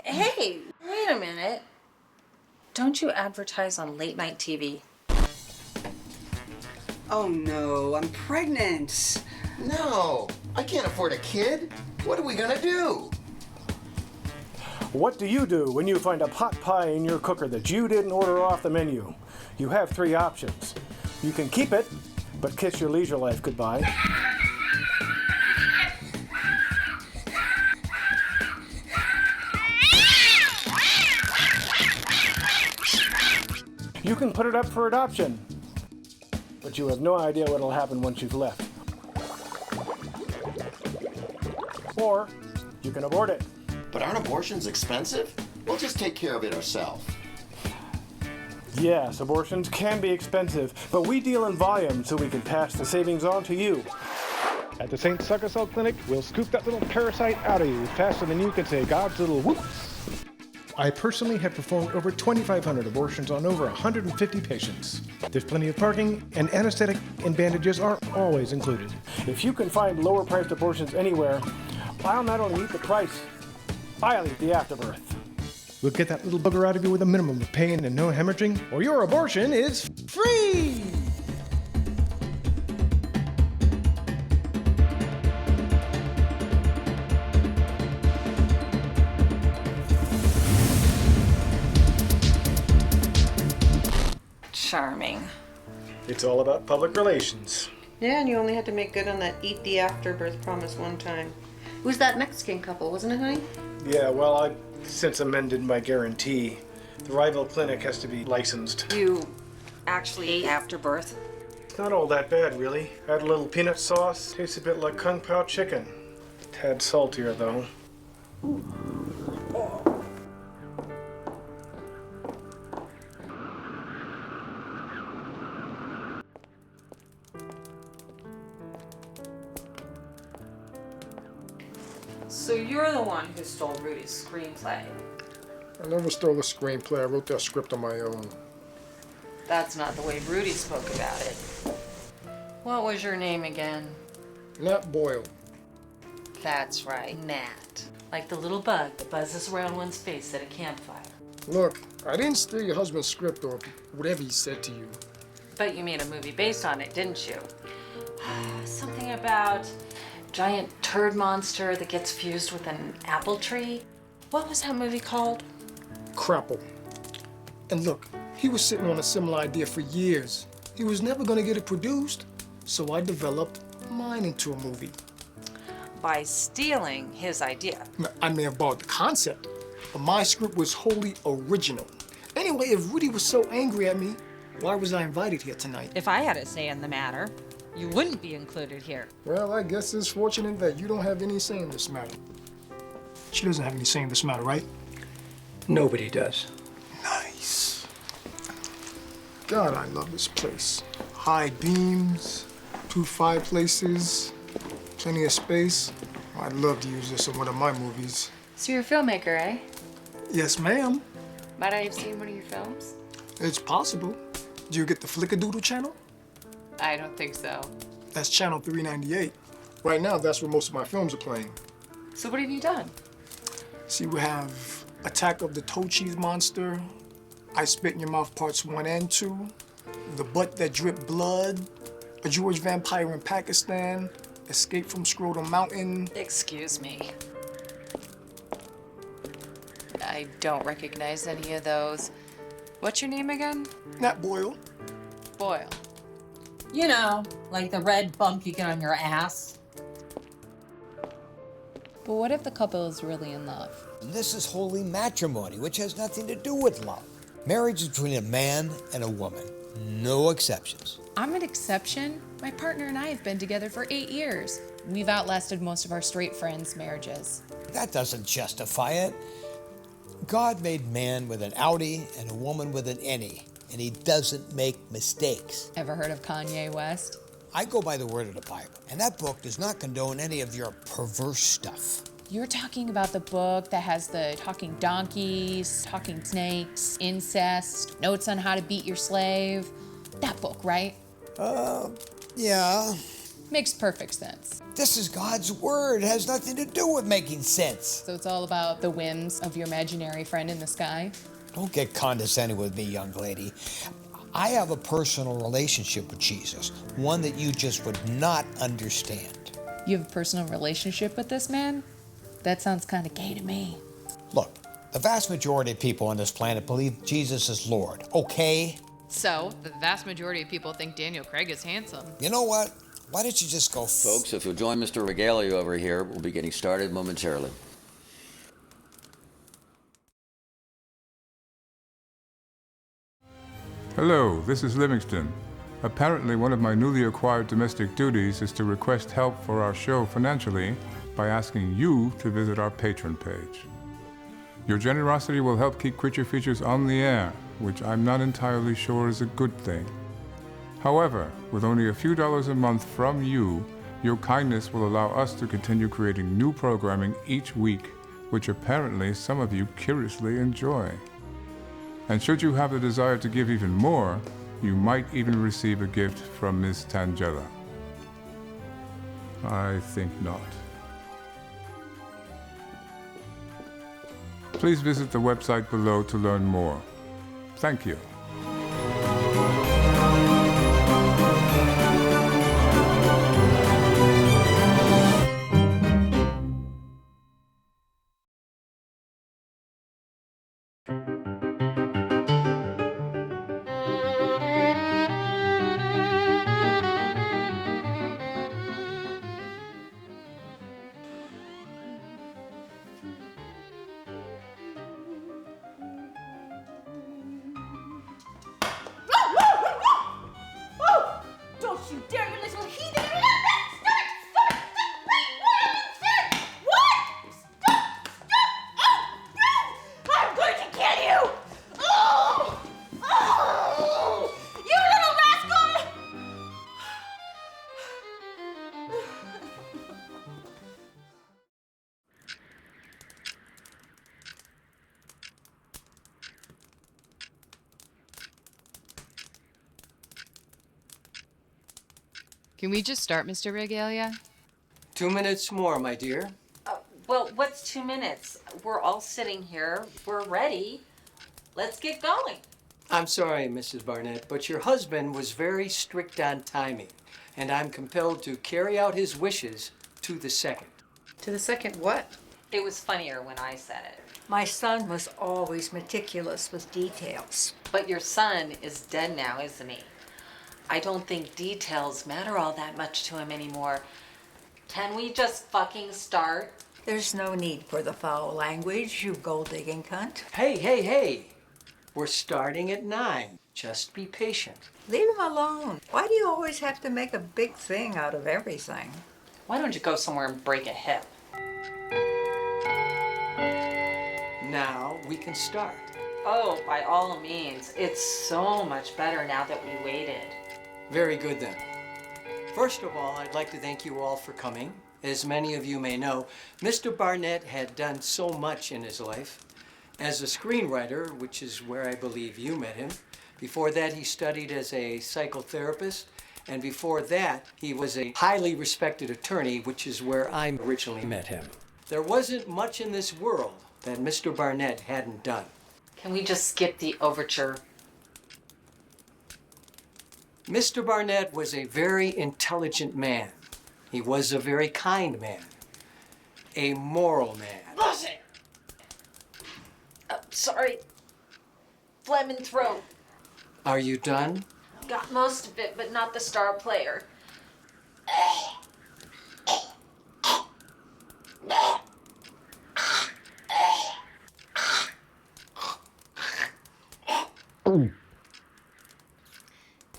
Speaker 24: Hey, wait a minute. Don't you advertise on late night TV?
Speaker 25: Oh no, I'm pregnant.
Speaker 1: No, I can't afford a kid. What are we gonna do?
Speaker 11: What do you do when you find a pot pie in your cooker that you didn't order off the menu? You have 3 options. You can keep it, but kiss your leisure life goodbye. You can put it up for adoption, but you have no idea what'll happen once you've left. Or you can abort it.
Speaker 1: But aren't abortions expensive? We'll just take care of it ourselves.
Speaker 11: Yes, abortions can be expensive, but we deal in volume so we can pass the savings on to you. At the St. Suckersell Clinic, we'll scoop that little parasite out of you faster than you can say God's little whoops. I personally have performed over 2,500 abortions on over 150 patients. There's plenty of parking, and anesthetic and bandages are always included. If you can find lower-priced abortions anywhere, I'll not only eat the price, I'll eat the afterbirth. We'll get that little bugger out of you with a minimum of pain and no hemorrhaging, or your abortion is free!
Speaker 24: Charming.
Speaker 11: It's all about public relations.
Speaker 15: Yeah, and you only had to make good on that eat the afterbirth promise one time. It was that Mexican couple, wasn't it, honey?
Speaker 11: Yeah, well, I've since amended my guarantee. The rival clinic has to be licensed.
Speaker 24: You actually ate afterbirth?
Speaker 11: It's not all that bad, really. Add a little peanut sauce. Tastes a bit like Kung Pao chicken. Tad saltier, though.
Speaker 24: So you're the one who stole Rudy's screenplay.
Speaker 6: I never stole a screenplay. I wrote that script on my own.
Speaker 24: That's not the way Rudy spoke about it. What was your name again?
Speaker 6: Nat Boyle.
Speaker 24: That's right, Nat. Like the little bug that buzzes around one's face at a campfire.
Speaker 6: Look, I didn't steal your husband's script or whatever he said to you.
Speaker 24: But you made a movie based on it, didn't you? Something about giant turd monster that gets fused with an apple tree. What was that movie called?
Speaker 6: Crapple. And look, he was sitting on a similar idea for years. He was never gonna get it produced, so I developed mine into a movie.
Speaker 24: By stealing his idea.
Speaker 6: Now, I may have borrowed the concept, but my script was wholly original. Anyway, if Rudy was so angry at me, why was I invited here tonight?
Speaker 24: If I had a say in the matter, you wouldn't be included here.
Speaker 6: Well, I guess it's fortunate that you don't have any say in this matter. She doesn't have any say in this matter, right?
Speaker 12: Nobody does.
Speaker 6: Nice. God, I love this place. High beams, 2 fireplaces, plenty of space. I'd love to use this in one of my movies.
Speaker 20: So you're a filmmaker, eh?
Speaker 6: Yes, ma'am.
Speaker 20: Might I have seen one of your films?
Speaker 6: It's possible. Do you get the Flickadoodle channel?
Speaker 20: I don't think so.
Speaker 6: That's channel 398. Right now, that's where most of my films are playing.
Speaker 20: So what have you done?
Speaker 6: See, we have Attack of the Toe Cheese Monster, I Spit in Your Mouth Parts 1 and 2, The Butt That Dripped Blood, A Jewish Vampire in Pakistan, Escape from Scrotum Mountain.
Speaker 24: Excuse me.
Speaker 20: I don't recognize any of those. What's your name again?
Speaker 6: Nat Boyle.
Speaker 20: Boyle.
Speaker 24: You know, like the red bump you get on your ass.
Speaker 20: But what if the couple is really in love?
Speaker 7: This is holy matrimony, which has nothing to do with love. Marriage is between a man and a woman. No exceptions.
Speaker 20: I'm an exception. My partner and I have been together for 8 years. We've outlasted most of our straight friends' marriages.
Speaker 7: That doesn't justify it. God made man with an outie and a woman with an innie, and he doesn't make mistakes.
Speaker 20: Ever heard of Kanye West?
Speaker 7: I go by the word of the Bible, and that book does not condone any of your perverse stuff.
Speaker 20: You're talking about the book that has the talking donkeys, talking snakes, incest, notes on how to beat your slave. That book, right?
Speaker 7: Yeah.
Speaker 20: Makes perfect sense.
Speaker 7: This is God's word. It has nothing to do with making sense.
Speaker 20: So it's all about the whims of your imaginary friend in the sky?
Speaker 7: Don't get condescending with me, young lady. I have a personal relationship with Jesus, one that you just would not understand.
Speaker 20: You have a personal relationship with this man? That sounds kind of gay to me.
Speaker 7: Look, the vast majority of people on this planet believe Jesus is Lord, okay?
Speaker 20: So, the vast majority of people think Daniel Craig is handsome.
Speaker 7: You know what? Why don't you just go...
Speaker 2: Folks, if you'll join Mr. Regalio over here, we'll be getting started momentarily.
Speaker 13: Hello, this is Livingston. Apparently, one of my newly acquired domestic duties is to request help for our show financially by asking you to visit our Patreon page. Your generosity will help keep Creature Features on the air, which I'm not entirely sure is a good thing. However, with only a few dollars a month from you, your kindness will allow us to continue creating new programming each week, which apparently some of you curiously enjoy. And should you have the desire to give even more, you might even receive a gift from Miss Tangella. I think not. Please visit the website below to learn more. Thank you.
Speaker 22: Don't you dare, you little heathen! Stop! Wait, what? Stop! Oh, no! I'm going to kill you! Oh! Oh! You little rascal!
Speaker 20: Can we just start, Mr. Regalia?
Speaker 12: 2 minutes more, my dear.
Speaker 24: Well, what's 2 minutes? We're all sitting here. We're ready. Let's get going.
Speaker 12: I'm sorry, Mrs. Barnett, but your husband was very strict on timing, and I'm compelled to carry out his wishes to the second.
Speaker 10: To the second what?
Speaker 24: It was funnier when I said it.
Speaker 9: My son was always meticulous with details.
Speaker 24: But your son is dead now, isn't he? I don't think details matter all that much to him anymore. Can we just fucking start?
Speaker 9: There's no need for the foul language, you gold-digging cunt.
Speaker 12: Hey. We're starting at 9. Just be patient.
Speaker 9: Leave him alone. Why do you always have to make a big thing out of everything?
Speaker 24: Why don't you go somewhere and break a hip?
Speaker 12: Now we can start.
Speaker 24: Oh, by all means. It's so much better now that we waited.
Speaker 12: Very good then. First of all, I'd like to thank you all for coming. As many of you may know, Mr. Barnett had done so much in his life. As a screenwriter, which is where I believe you met him. Before that, he studied as a psychotherapist. And before that, he was a highly respected attorney, which is where I originally met him. There wasn't much in this world that Mr. Barnett hadn't done.
Speaker 24: Can we just skip the overture?
Speaker 12: Mr. Barnett was a very intelligent man. He was a very kind man. A moral man.
Speaker 24: Bullshit! Sorry. Phlegm and throat.
Speaker 12: Are you done?
Speaker 24: Got most of it, but not the star player.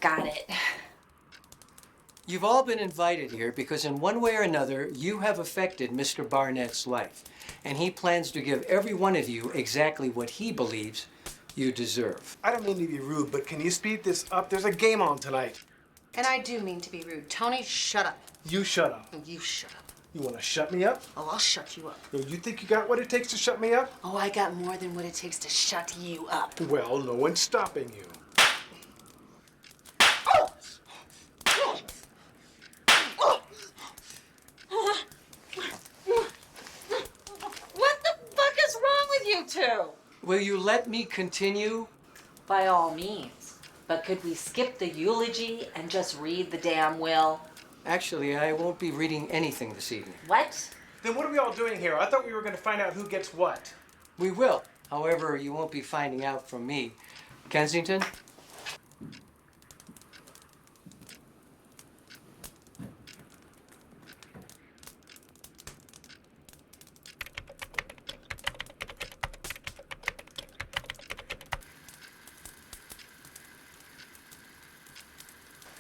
Speaker 24: Got it.
Speaker 12: You've all been invited here because in one way or another, you have affected Mr. Barnett's life. And he plans to give every one of you exactly what he believes you deserve.
Speaker 14: I don't mean to be rude, but can you speed this up? There's a game on tonight.
Speaker 15: And I do mean to be rude. Tony, shut up.
Speaker 14: You shut up.
Speaker 15: You shut up.
Speaker 14: You want to shut me up?
Speaker 15: Oh, I'll shut you up.
Speaker 14: Yo, you think you got what it takes to shut me up?
Speaker 15: Oh, I got more than what it takes to shut you up.
Speaker 14: Well, no one's stopping you.
Speaker 24: What the fuck is wrong with you two?
Speaker 12: Will you let me continue?
Speaker 24: By all means. But could we skip the eulogy and just read the damn will?
Speaker 12: Actually, I won't be reading anything this evening.
Speaker 24: What?
Speaker 14: Then what are we all doing here? I thought we were going to find out who gets what.
Speaker 12: We will. However, you won't be finding out from me. Kensington?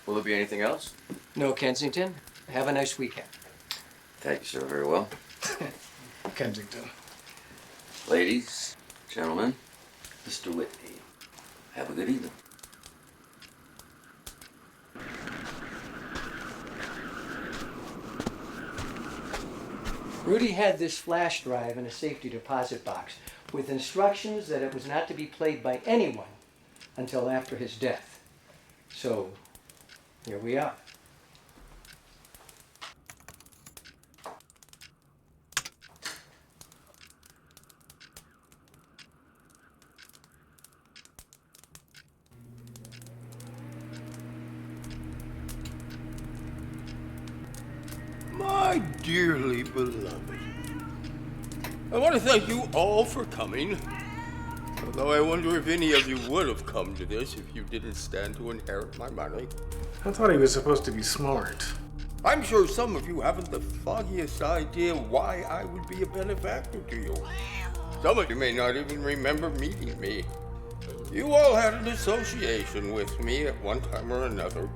Speaker 2: Will there be anything else?
Speaker 12: No, Kensington. Have a nice weekend.
Speaker 2: Thank you, sir. Very well.
Speaker 14: Kensington.
Speaker 2: Ladies, gentlemen, Mr. Whitney, have a good evening.
Speaker 12: Rudy had this flash drive in a safety deposit box with instructions that it was not to be played by anyone until after his death. So, here we are.
Speaker 17: My dearly beloved, I want to thank you all for coming. Although I wonder if any of you would have come to this if you didn't stand to inherit my money.
Speaker 11: I thought he was supposed to be smart.
Speaker 17: I'm sure some of you haven't the foggiest idea why I would be a benefactor to you. Some of you may not even remember meeting me. You all had an association with me at one time or another.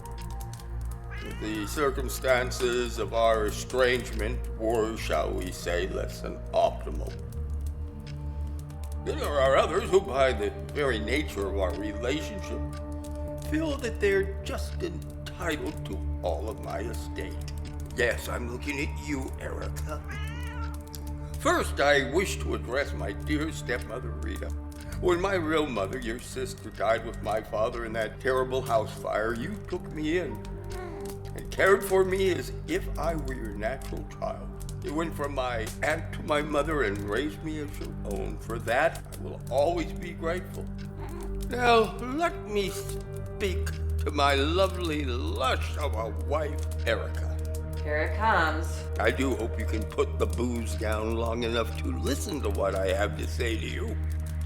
Speaker 17: The circumstances of our estrangement were, shall we say, less than optimal. Then there are others who, by the very nature of our relationship, feel that they're just entitled to all of my estate. Yes, I'm looking at you, Erica. First, I wish to address my dear stepmother, Rita. When my real mother, your sister, died with my father in that terrible house fire, you took me in and cared for me as if I were your natural child. You went from my aunt to my mother and raised me as your own. For that, I will always be grateful. Now, let me speak to my lovely lush of a wife, Erica.
Speaker 24: Here it comes.
Speaker 17: I do hope you can put the booze down long enough to listen to what I have to say to you.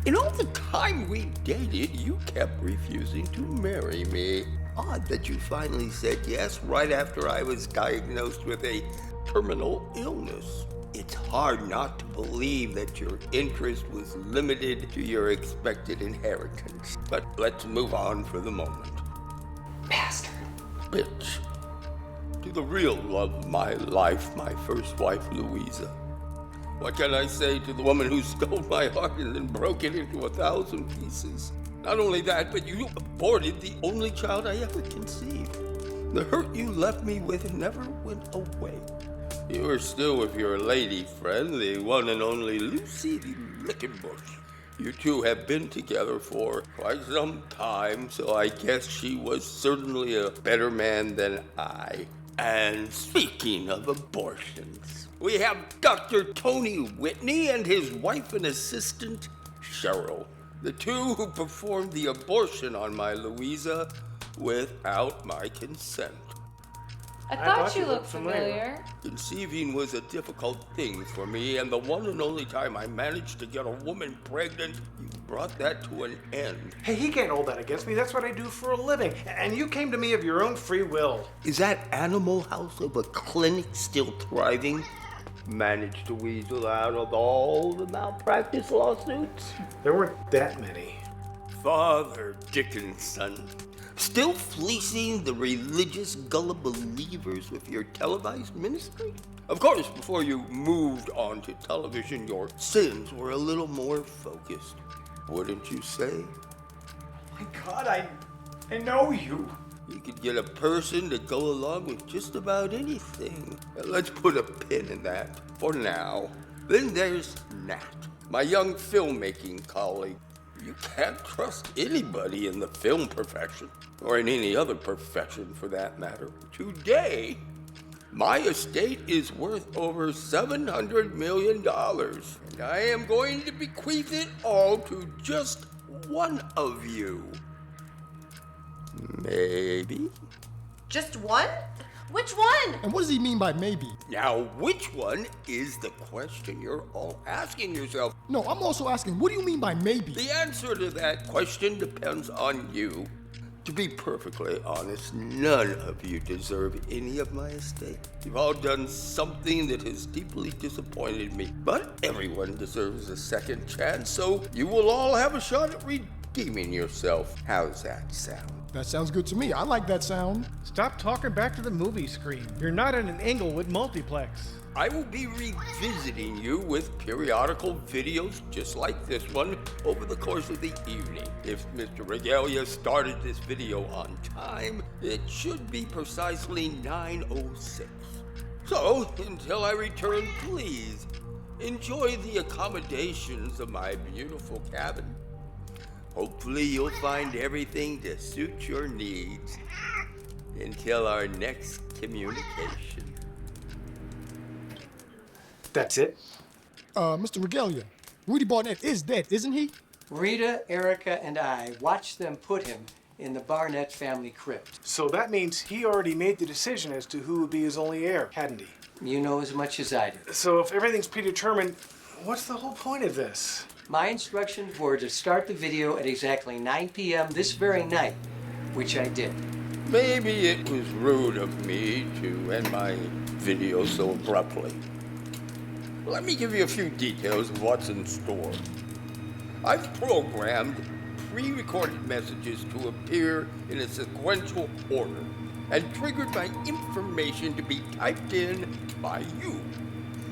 Speaker 17: In all the time we dated, you kept refusing to marry me. Odd that you finally said yes right after I was diagnosed with a terminal illness. It's hard not to believe that your interest was limited to your expected inheritance. But let's move on for the moment.
Speaker 24: Bastard.
Speaker 17: Bitch. To the real love of my life, my first wife, Louisa. What can I say to the woman who stole my heart and then broke it into 1,000 pieces? Not only that, but you aborted the only child I ever conceived. The hurt you left me with never went away. You are still with your lady friend, the one and only Lucy Lickenbush. You two have been together for quite some time, so I guess she was certainly a better man than I. And speaking of abortions, we have Dr. Tony Whitney and his wife and assistant, Cheryl. The two who performed the abortion on my Louisa without my consent.
Speaker 20: I thought you looked familiar.
Speaker 17: Conceiving was a difficult thing for me, and the one and only time I managed to get a woman pregnant, you brought that to an end.
Speaker 11: Hey, he can't hold that against me. That's what I do for a living. And you came to me of your own free will.
Speaker 17: Is that animal house of a clinic still thriving? Managed to weasel out of all the malpractice lawsuits?
Speaker 11: There weren't that many.
Speaker 17: Father Dickinson. Still fleecing the religious gullible believers with your televised ministry? Of course, before you moved on to television, your sins were a little more focused. Wouldn't you say?
Speaker 11: My God, I know you.
Speaker 17: You could get a person to go along with just about anything. Let's put a pin in that for now. Then there's Nat, my young filmmaking colleague. You can't trust anybody in the film profession, or in any other profession for that matter. Today, my estate is worth over $700 million, and I am going to bequeath it all to just one of you. Maybe?
Speaker 22: Just one? Which one?
Speaker 6: And what does he mean by maybe?
Speaker 17: Now, which one is the question you're all asking yourself?
Speaker 6: No, I'm also asking, what do you mean by maybe?
Speaker 17: The answer to that question depends on you. To be perfectly honest, none of you deserve any of my estate. You've all done something that has deeply disappointed me. But everyone deserves a second chance, so you will all have a shot at redeeming yourself. How's that sound?
Speaker 6: That sounds good to me. I like that sound.
Speaker 11: Stop talking back to the movie screen. You're not in an Englewood multiplex.
Speaker 17: I will be revisiting you with periodical videos just like this one over the course of the evening. If Mr. Regalia started this video on time, it should be precisely 9:06. So, until I return, please enjoy the accommodations of my beautiful cabin. Hopefully you'll find everything to suit your needs. Until our next communication.
Speaker 14: That's it?
Speaker 6: Mr. Regalia, Rudy Barnett is dead, isn't he?
Speaker 12: Rita, Erica, and I watched them put him in the Barnett family crypt.
Speaker 14: So that means he already made the decision as to who would be his only heir, hadn't he?
Speaker 12: You know as much as I do.
Speaker 14: So if everything's predetermined, what's the whole point of this?
Speaker 12: My instructions were to start the video at exactly 9 p.m. this very night, which I did.
Speaker 17: Maybe it was rude of me to end my video so abruptly. Let me give you a few details of what's in store. I've programmed pre-recorded messages to appear in a sequential order and triggered my information to be typed in by you.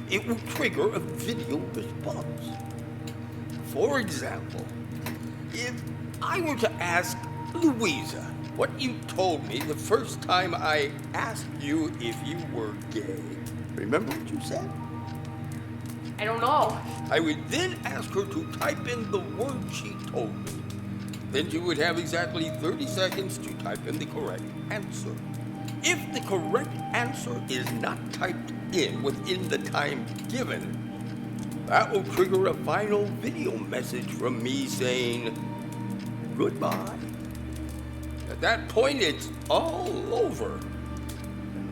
Speaker 17: It will trigger a video response. For example, if I were to ask Louisa what you told me the first time I asked you if you were gay, remember what you said?
Speaker 10: I don't know.
Speaker 17: I would then ask her to type in the word she told me. Then she would have exactly 30 seconds to type in the correct answer. If the correct answer is not typed in within the time given, that will trigger a final video message from me saying goodbye. At that point, it's all over.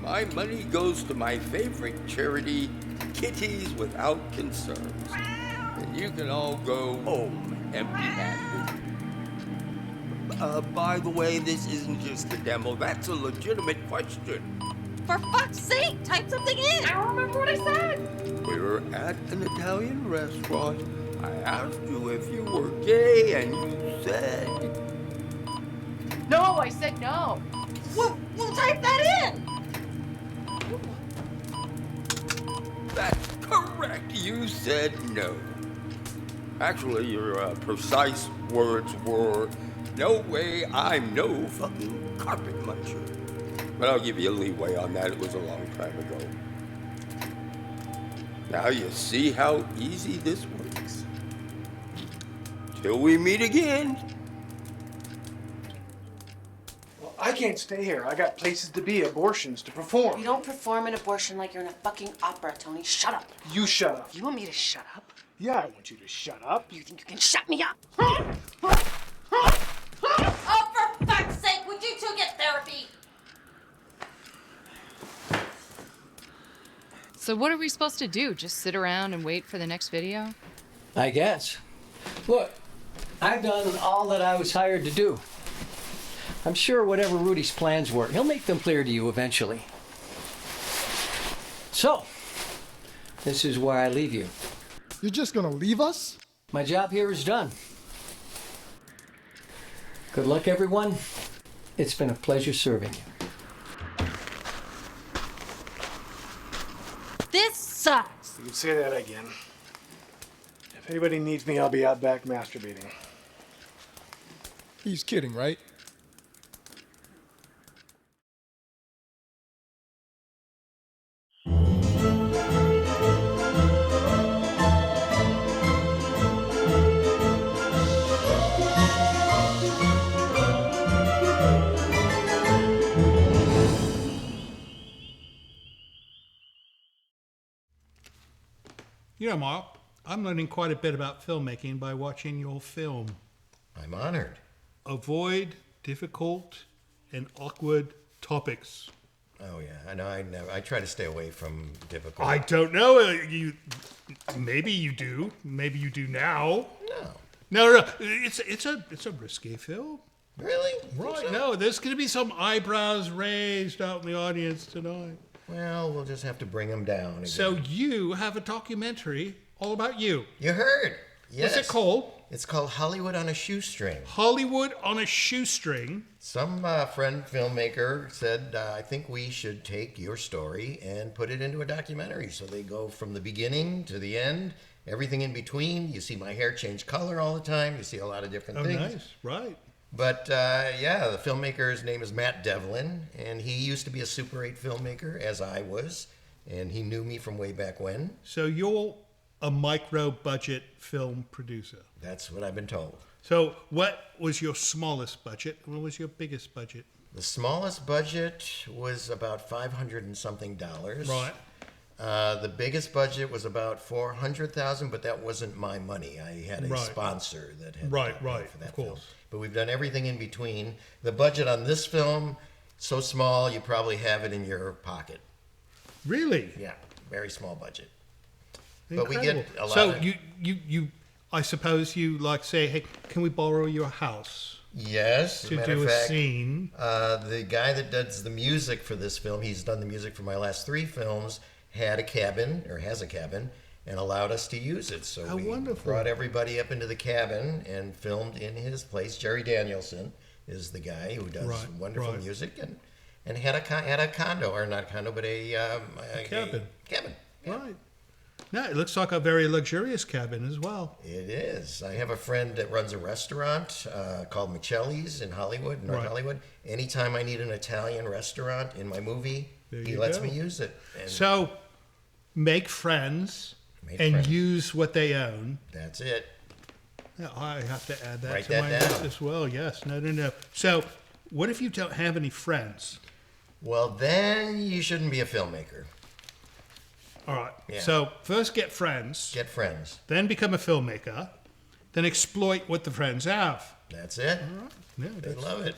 Speaker 17: My money goes to my favorite charity, Kitties Without Concerns. And you can all go home empty-handed. By the way, this isn't just a demo. That's a legitimate question.
Speaker 24: For fuck's sake, type something in!
Speaker 10: I don't remember what I said.
Speaker 17: We were at an Italian restaurant. I asked you if you were gay, and you said...
Speaker 10: No, I said no.
Speaker 24: Well, type that in!
Speaker 17: That's correct. You said no. Actually, your precise words were, no way, I'm no fucking carpet muncher. But I'll give you a leeway on that. It was a long time ago. Now you see how easy this works. Till we meet again.
Speaker 14: Well, I can't stay here. I got places to be, abortions to perform.
Speaker 15: You don't perform an abortion like you're in a fucking opera, Tony. Shut up.
Speaker 14: You shut up.
Speaker 15: You want me to shut up?
Speaker 14: Yeah, I want you to shut up.
Speaker 15: You think you can shut me up?
Speaker 24: Oh, for fuck's sake, would you two get therapy?
Speaker 20: So what are we supposed to do? Just sit around and wait for the next video?
Speaker 12: I guess. Look, I've done all that I was hired to do. I'm sure whatever Rudy's plans were, he'll make them clear to you eventually. So, this is where I leave you.
Speaker 6: You're just gonna leave us?
Speaker 12: My job here is done. Good luck, everyone. It's been a pleasure serving you.
Speaker 24: This sucks.
Speaker 14: You can say that again. If anybody needs me, I'll be out back masturbating.
Speaker 6: He's kidding, right?
Speaker 4: You know, Mark, I'm learning quite a bit about filmmaking by watching your film.
Speaker 18: I'm honored.
Speaker 4: Avoid difficult and awkward topics.
Speaker 18: Oh yeah, I know. I try to stay away from difficult.
Speaker 4: I don't know. Maybe you do. Maybe you do now. No. It's a risque film.
Speaker 18: Really?
Speaker 4: Right.
Speaker 18: So?
Speaker 4: No, there's going to be some eyebrows raised out in the audience tonight.
Speaker 18: Well, we'll just have to bring them down again.
Speaker 4: So you have a documentary all about you.
Speaker 18: You heard. Yes.
Speaker 4: What's it called?
Speaker 18: It's called Hollywood on a Shoestring.
Speaker 4: Hollywood on a Shoestring?
Speaker 18: Some friend filmmaker said, I think we should take your story and put it into a documentary. So they go from the beginning to the end, everything in between. You see my hair change color all the time. You see a lot of different things.
Speaker 4: Oh, nice. Right.
Speaker 18: But yeah, the filmmaker's name is Matt Devlin, and he used to be a Super 8 filmmaker, as I was, and he knew me from way back when.
Speaker 4: So you're a micro-budget film producer?
Speaker 18: That's what I've been told.
Speaker 4: So what was your smallest budget? What was your biggest budget?
Speaker 18: The smallest budget was about $500 and something.
Speaker 4: Right.
Speaker 18: The biggest budget was about $400,000, but that wasn't my money. I had a sponsor that had paid for that film. But we've done everything in between. The budget on this film, so small you probably have it in your pocket.
Speaker 4: Really?
Speaker 18: Yeah, very small budget.
Speaker 4: Incredible.
Speaker 18: But we get a lot.
Speaker 4: So
Speaker 18: of...
Speaker 4: you, I suppose you like say, hey, can we borrow your house?
Speaker 18: Yes,
Speaker 4: to do a scene.
Speaker 18: The guy that does the music for this film, he's done the music for my last 3 films, had a cabin, or has a cabin, and allowed us to use it. So we brought everybody up into the cabin and filmed in his place. Jerry Danielson is the guy who does wonderful music, and had a condo, or not a condo, but a cabin. Cabin. Yeah.
Speaker 4: Right. No, it looks like a very luxurious cabin as well.
Speaker 18: It is. I have a friend that runs a restaurant called Michelli's in Hollywood, North Hollywood. Anytime I need an Italian restaurant in my movie, he lets me use it. And
Speaker 4: so, make friends use what they own.
Speaker 18: That's it.
Speaker 4: Yeah, I have to add that
Speaker 18: Write
Speaker 4: to
Speaker 18: that
Speaker 4: my
Speaker 18: down.
Speaker 4: list as well. Yes. No. So, what if you don't have any friends?
Speaker 18: Well, then you shouldn't be a filmmaker.
Speaker 4: All right.
Speaker 18: Yeah.
Speaker 4: So first get friends.
Speaker 18: Get friends.
Speaker 4: Then become a filmmaker. Then exploit what the friends have.
Speaker 18: That's it.
Speaker 4: All right. Yeah,
Speaker 18: they love it.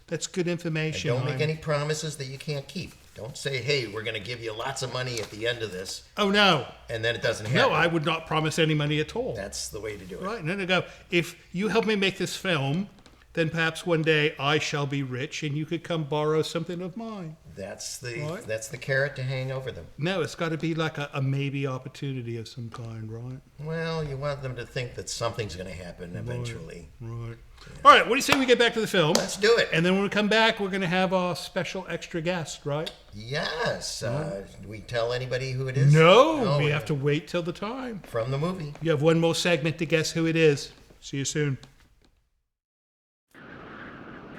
Speaker 4: That's good information.
Speaker 18: And don't make any promises that you can't keep. Don't say, hey, we're going to give you lots of money at the end of this.
Speaker 4: Oh, no.
Speaker 18: And then it doesn't happen.
Speaker 4: No, I would not promise any money at all.
Speaker 18: That's the way to do it.
Speaker 4: Right. No, go. If you help me make this film, then perhaps one day I shall be rich and you could come borrow something of mine.
Speaker 18: That's the carrot to hang over them.
Speaker 4: No, it's got to be like a maybe opportunity of some kind, right?
Speaker 18: Well, you want them to think that something's going to happen eventually.
Speaker 4: Right. All right, what do you say we get back to the film?
Speaker 18: Let's do it.
Speaker 4: And then when we come back, we're going to have our special extra guest, right?
Speaker 18: Yes. Do we tell anybody who it is?
Speaker 4: No, we have to wait till the time.
Speaker 18: From the movie.
Speaker 4: You have one more segment to guess who it is. See you soon.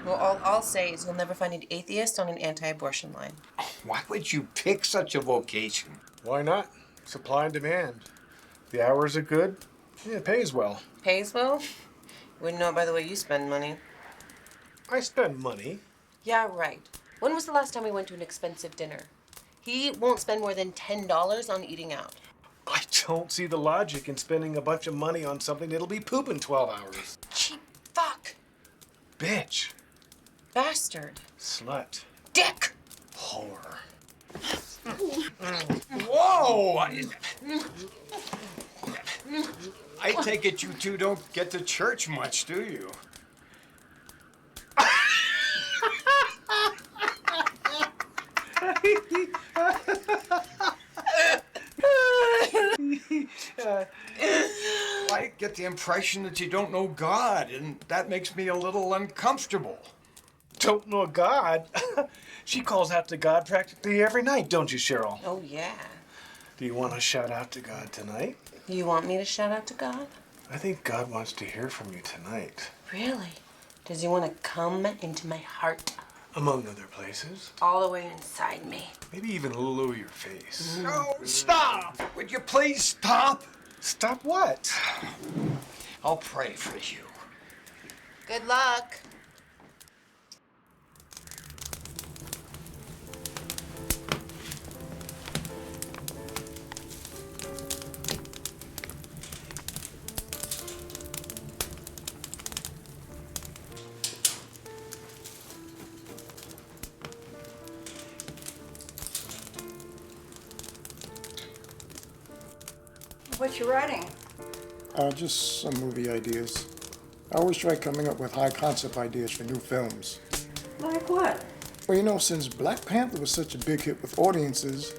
Speaker 10: Well, all I'll say is you'll never find an atheist on an anti-abortion line.
Speaker 16: Why would you pick such a vocation?
Speaker 14: Why not? Supply and demand. The hours are good. Yeah, it pays well.
Speaker 10: Pays well? Wouldn't know it by the way you spend money.
Speaker 14: I spend money.
Speaker 10: Yeah, right. When was the last time we went to an expensive dinner? He won't spend more than $10 on eating out.
Speaker 14: I don't see the logic in spending a bunch of money on something that'll be poop in 12 hours.
Speaker 10: Cheap fuck.
Speaker 14: Bitch.
Speaker 10: Bastard.
Speaker 14: Slut.
Speaker 10: Dick.
Speaker 14: Whore.
Speaker 16: Whoa! I take it you two don't get to church much, do you? I get the impression that you don't know God, and that makes me a little uncomfortable.
Speaker 14: Don't know God? She calls out to God practically every night, don't you, Cheryl?
Speaker 10: Oh, yeah.
Speaker 14: Do you want to shout out to God tonight?
Speaker 10: You want me to shout out to God?
Speaker 14: I think God wants to hear from you tonight.
Speaker 10: Really? Does he want to come into my heart?
Speaker 14: Among other places.
Speaker 10: All the way inside me.
Speaker 14: Maybe even lulu your face.
Speaker 16: No, stop! Would you please stop?
Speaker 14: Stop what?
Speaker 16: I'll pray for you.
Speaker 10: Good luck.
Speaker 9: What you writing?
Speaker 6: Just some movie ideas. I always try coming up with high concept ideas for new films.
Speaker 9: Like what?
Speaker 6: Well, you know, since Black Panther was such a big hit with audiences,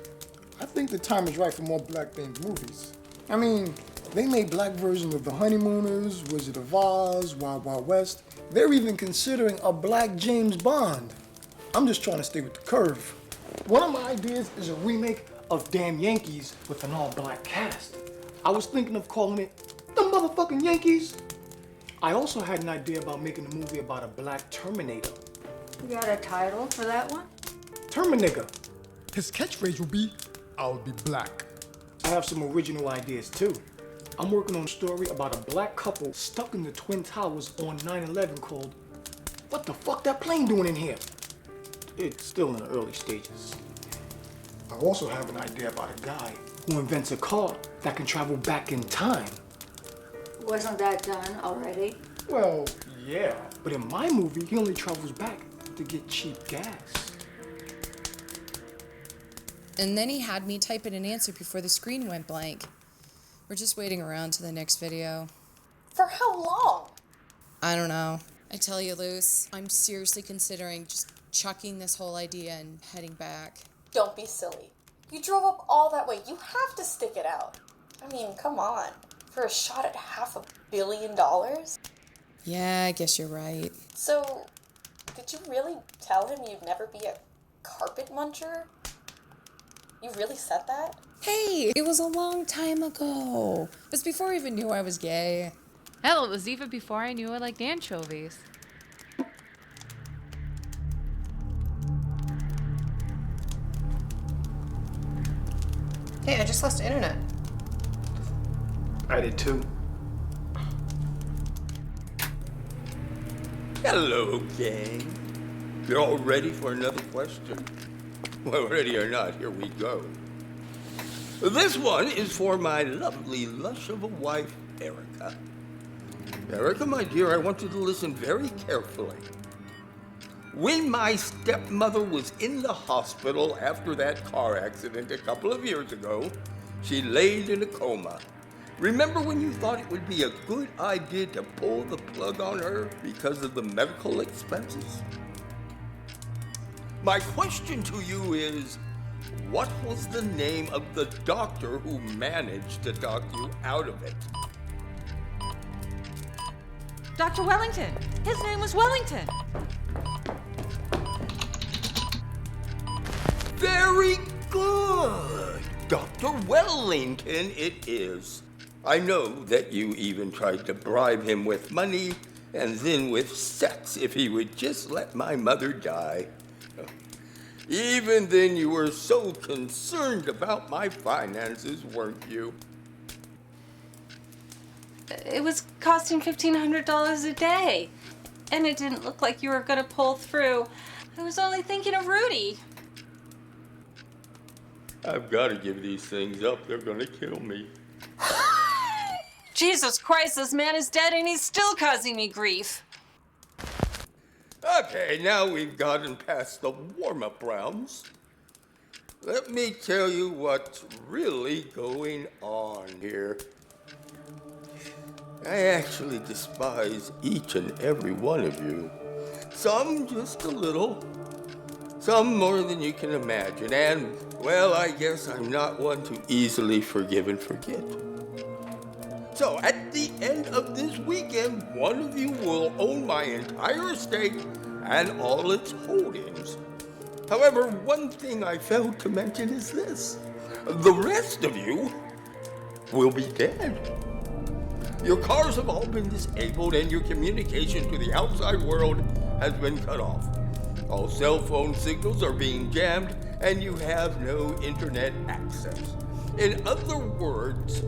Speaker 6: I think the time is right for more black-themed movies. I mean, They made black versions of The Honeymooners, Wizard of Oz, Wild Wild West. They're even considering a black James Bond. I'm just trying to stay with the curve. One of my ideas is a remake of Damn Yankees with an all-black cast. I was thinking of calling it The Motherfucking Yankees. I also had an idea about making a movie about a black Terminator.
Speaker 9: You got a title for that one?
Speaker 6: Terminator. His catchphrase will be, I'll be black. I have some original ideas too. I'm working on a story about a black couple stuck in the Twin Towers on 9/11 called, What the fuck that plane doing in here? It's still in the early stages. I also have an idea about a guy who invents a car that can travel back in time.
Speaker 9: Wasn't that done already?
Speaker 6: Well, yeah, but in my movie, he only travels back to get cheap gas.
Speaker 3: And then he had me type in an answer before the screen went blank. We're just waiting around to the next video.
Speaker 22: For how long?
Speaker 3: I don't know. I tell you, Luce, I'm seriously considering just chucking this whole idea and heading back.
Speaker 22: Don't be silly. You drove up all that way. You have to stick it out. I mean, come on. For a shot at $500 million?
Speaker 3: Yeah, I guess you're right.
Speaker 22: So, did you really tell him you'd never be a carpet muncher? You really said that?
Speaker 3: Hey, it was a long time ago. It was before I even knew I was gay.
Speaker 20: Hell, it was even before I knew I liked anchovies.
Speaker 10: Hey, I just lost internet.
Speaker 14: I did too.
Speaker 17: Hello, gang. You're all ready for another question? Well, ready or not, here we go. This one is for my lovely lush of a wife, Erica. Erica, my dear, I want you to listen very carefully. When my stepmother was in the hospital after that car accident a couple of years ago, she laid in a coma. Remember when you thought it would be a good idea to pull the plug on her because of the medical expenses? My question to you is, what was the name of the doctor who managed to talk you out of it?
Speaker 24: Dr. Wellington. His name was Wellington.
Speaker 17: Very good! Dr. Wellington it is. I know that you even tried to bribe him with money and then with sex if he would just let my mother die. Even then, you were so concerned about my finances, weren't you?
Speaker 24: It was costing $1,500 a day. And it didn't look like you were gonna pull through. I was only thinking of Rudy.
Speaker 17: I've got to give these things up. They're gonna kill me.
Speaker 24: Jesus Christ, this man is dead and he's still causing me grief.
Speaker 17: Okay, now we've gotten past the warm-up rounds. Let me tell you what's really going on here. I actually despise each and every one of you. Some just a little, some more than you can imagine, and, well, I guess I'm not one to easily forgive and forget. So, at the end of this weekend, one of you will own my entire estate and all its holdings. However, one thing I failed to mention is this. The rest of you will be dead. Your cars have all been disabled and your communication to the outside world has been cut off. All cell phone signals are being jammed and you have no internet access. In other words,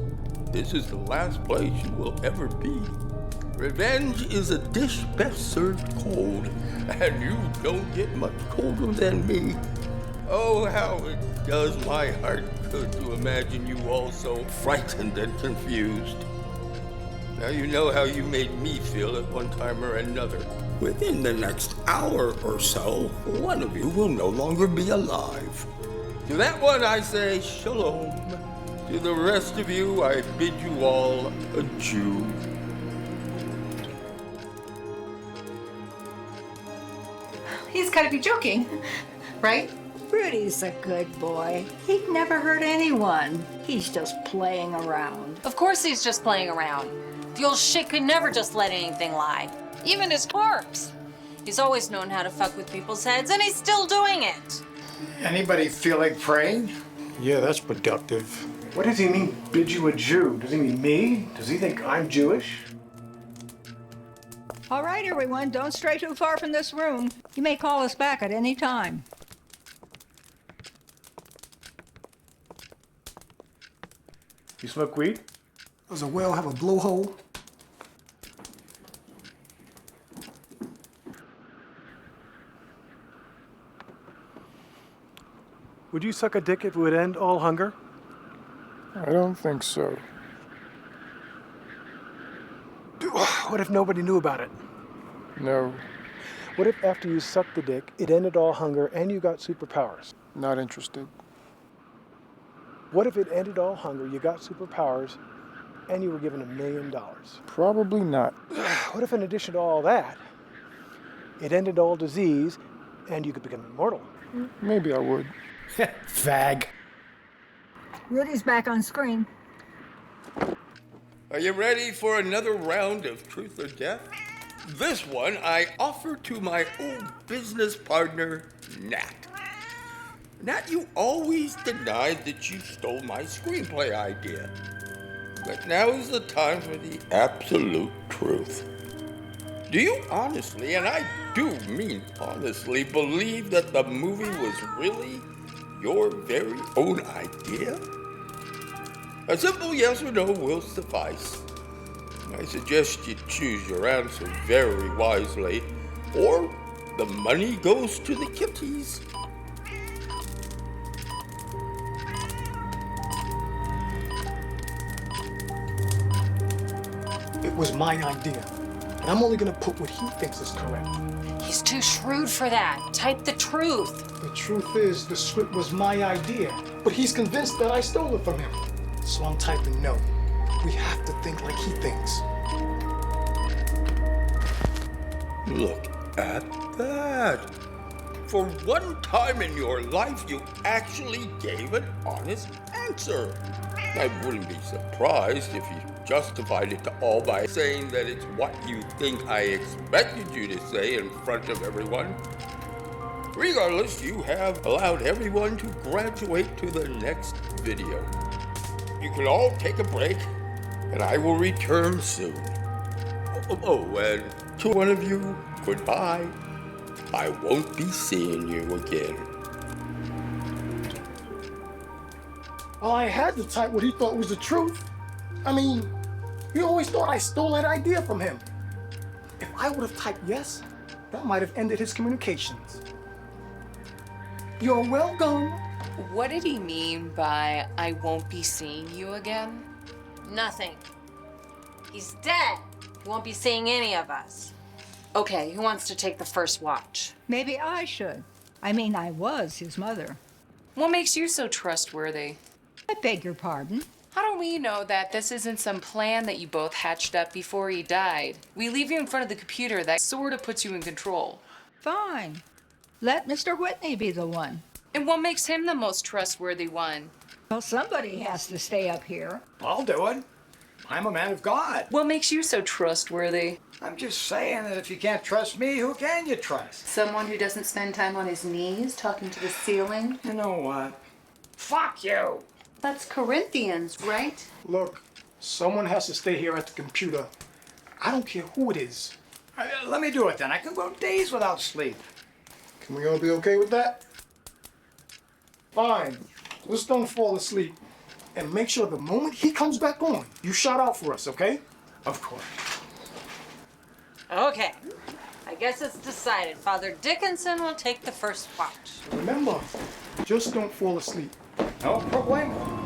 Speaker 17: this is the last place you will ever be. Revenge is a dish best served cold, and you don't get much colder than me. Oh, how it does my heart good to imagine you all so frightened and confused. Now you know how you made me feel at one time or another. Within the next hour or so, one of you will no longer be alive. To that one I say shalom. To the rest of you, I bid you all adieu.
Speaker 10: He's gotta be joking, right?
Speaker 9: Rudy's a good boy. He'd never hurt anyone. He's just playing around.
Speaker 24: Of course he's just playing around. The old shit could never just let anything lie. Even his corpse. He's always known how to fuck with people's heads, and he's still doing it.
Speaker 16: Anybody feel like praying?
Speaker 14: Yeah, that's productive. What does he mean, bid you a Jew? Does he mean me? Does he think I'm Jewish?
Speaker 9: All right, everyone, don't stray too far from this room. You may call us back at any time.
Speaker 14: You smoke weed?
Speaker 6: Does a whale have a blowhole?
Speaker 11: Would you suck a dick if it would end all hunger?
Speaker 14: I don't think so.
Speaker 11: What if nobody knew about it?
Speaker 14: No,
Speaker 11: What if after you sucked the dick, it ended all hunger and you got superpowers?
Speaker 14: not interested.
Speaker 11: What if it ended all hunger, you got superpowers, and you were given $1 million?
Speaker 14: Probably not.
Speaker 11: What if in addition to all that, it ended all disease and you could become immortal?
Speaker 14: Maybe I would.
Speaker 11: Fag.
Speaker 9: Rudy's back on screen.
Speaker 17: Are you ready for another round of Truth or Death? This one I offer to my old business partner, Nat. Nat, you always denied that you stole my screenplay idea. But now is the time for the absolute truth. Do you honestly, and I do mean honestly, believe that the movie was really your very own idea? A simple yes or no will suffice. I suggest you choose your answer very wisely, or the money goes to the kitties.
Speaker 6: It was my idea. And I'm only gonna put what he thinks is correct.
Speaker 24: He's too shrewd for that. Type the truth.
Speaker 6: The truth is, the script was my idea, but he's convinced that I stole it from him. So I'm typing no. We have to think like he thinks.
Speaker 17: Look at that. For one time in your life, you actually gave an honest answer. I wouldn't be surprised if you justified it to all by saying that it's what you think I expected you to say in front of everyone. Regardless, you have allowed everyone to graduate to the next video. You can all take a break, and I will return soon. And to one of you, goodbye. I won't be seeing you again.
Speaker 6: Well, I had to type what he thought was the truth. I mean, he always thought I stole that idea from him. If I would have typed yes, that might have ended his communications. You're welcome.
Speaker 20: What did he mean by I won't be seeing you again?
Speaker 24: Nothing. He's dead. He won't be seeing any of us. Okay, who wants to take the first watch?
Speaker 9: Maybe I should. I mean, I was his mother.
Speaker 20: What makes you so trustworthy?
Speaker 9: I beg your pardon.
Speaker 20: How do we know that this isn't some plan that you both hatched up before he died? We leave you in front of the computer. That sort of puts you in control.
Speaker 9: Fine. Let Mr. Whitney be the one.
Speaker 20: And what makes him the most trustworthy one?
Speaker 9: Well, somebody has to stay up here.
Speaker 16: I'll do it. I'm a man of God.
Speaker 20: What makes you so trustworthy?
Speaker 16: I'm just saying that if you can't trust me, who can you trust?
Speaker 15: Someone who doesn't spend time on his knees talking to the ceiling?
Speaker 16: You know what? Fuck you!
Speaker 15: That's Corinthians, right?
Speaker 6: Look, someone has to stay here at the computer. I don't care who it is.
Speaker 16: Let me do it then. I can go days without sleep.
Speaker 6: Can we all be okay with that? Fine. Just don't fall asleep. And make sure the moment he comes back on, you shout out for us, okay?
Speaker 16: Of course.
Speaker 24: Okay. I guess it's decided. Father Dickinson will take the first watch.
Speaker 6: Remember, just don't fall asleep.
Speaker 16: No problemo.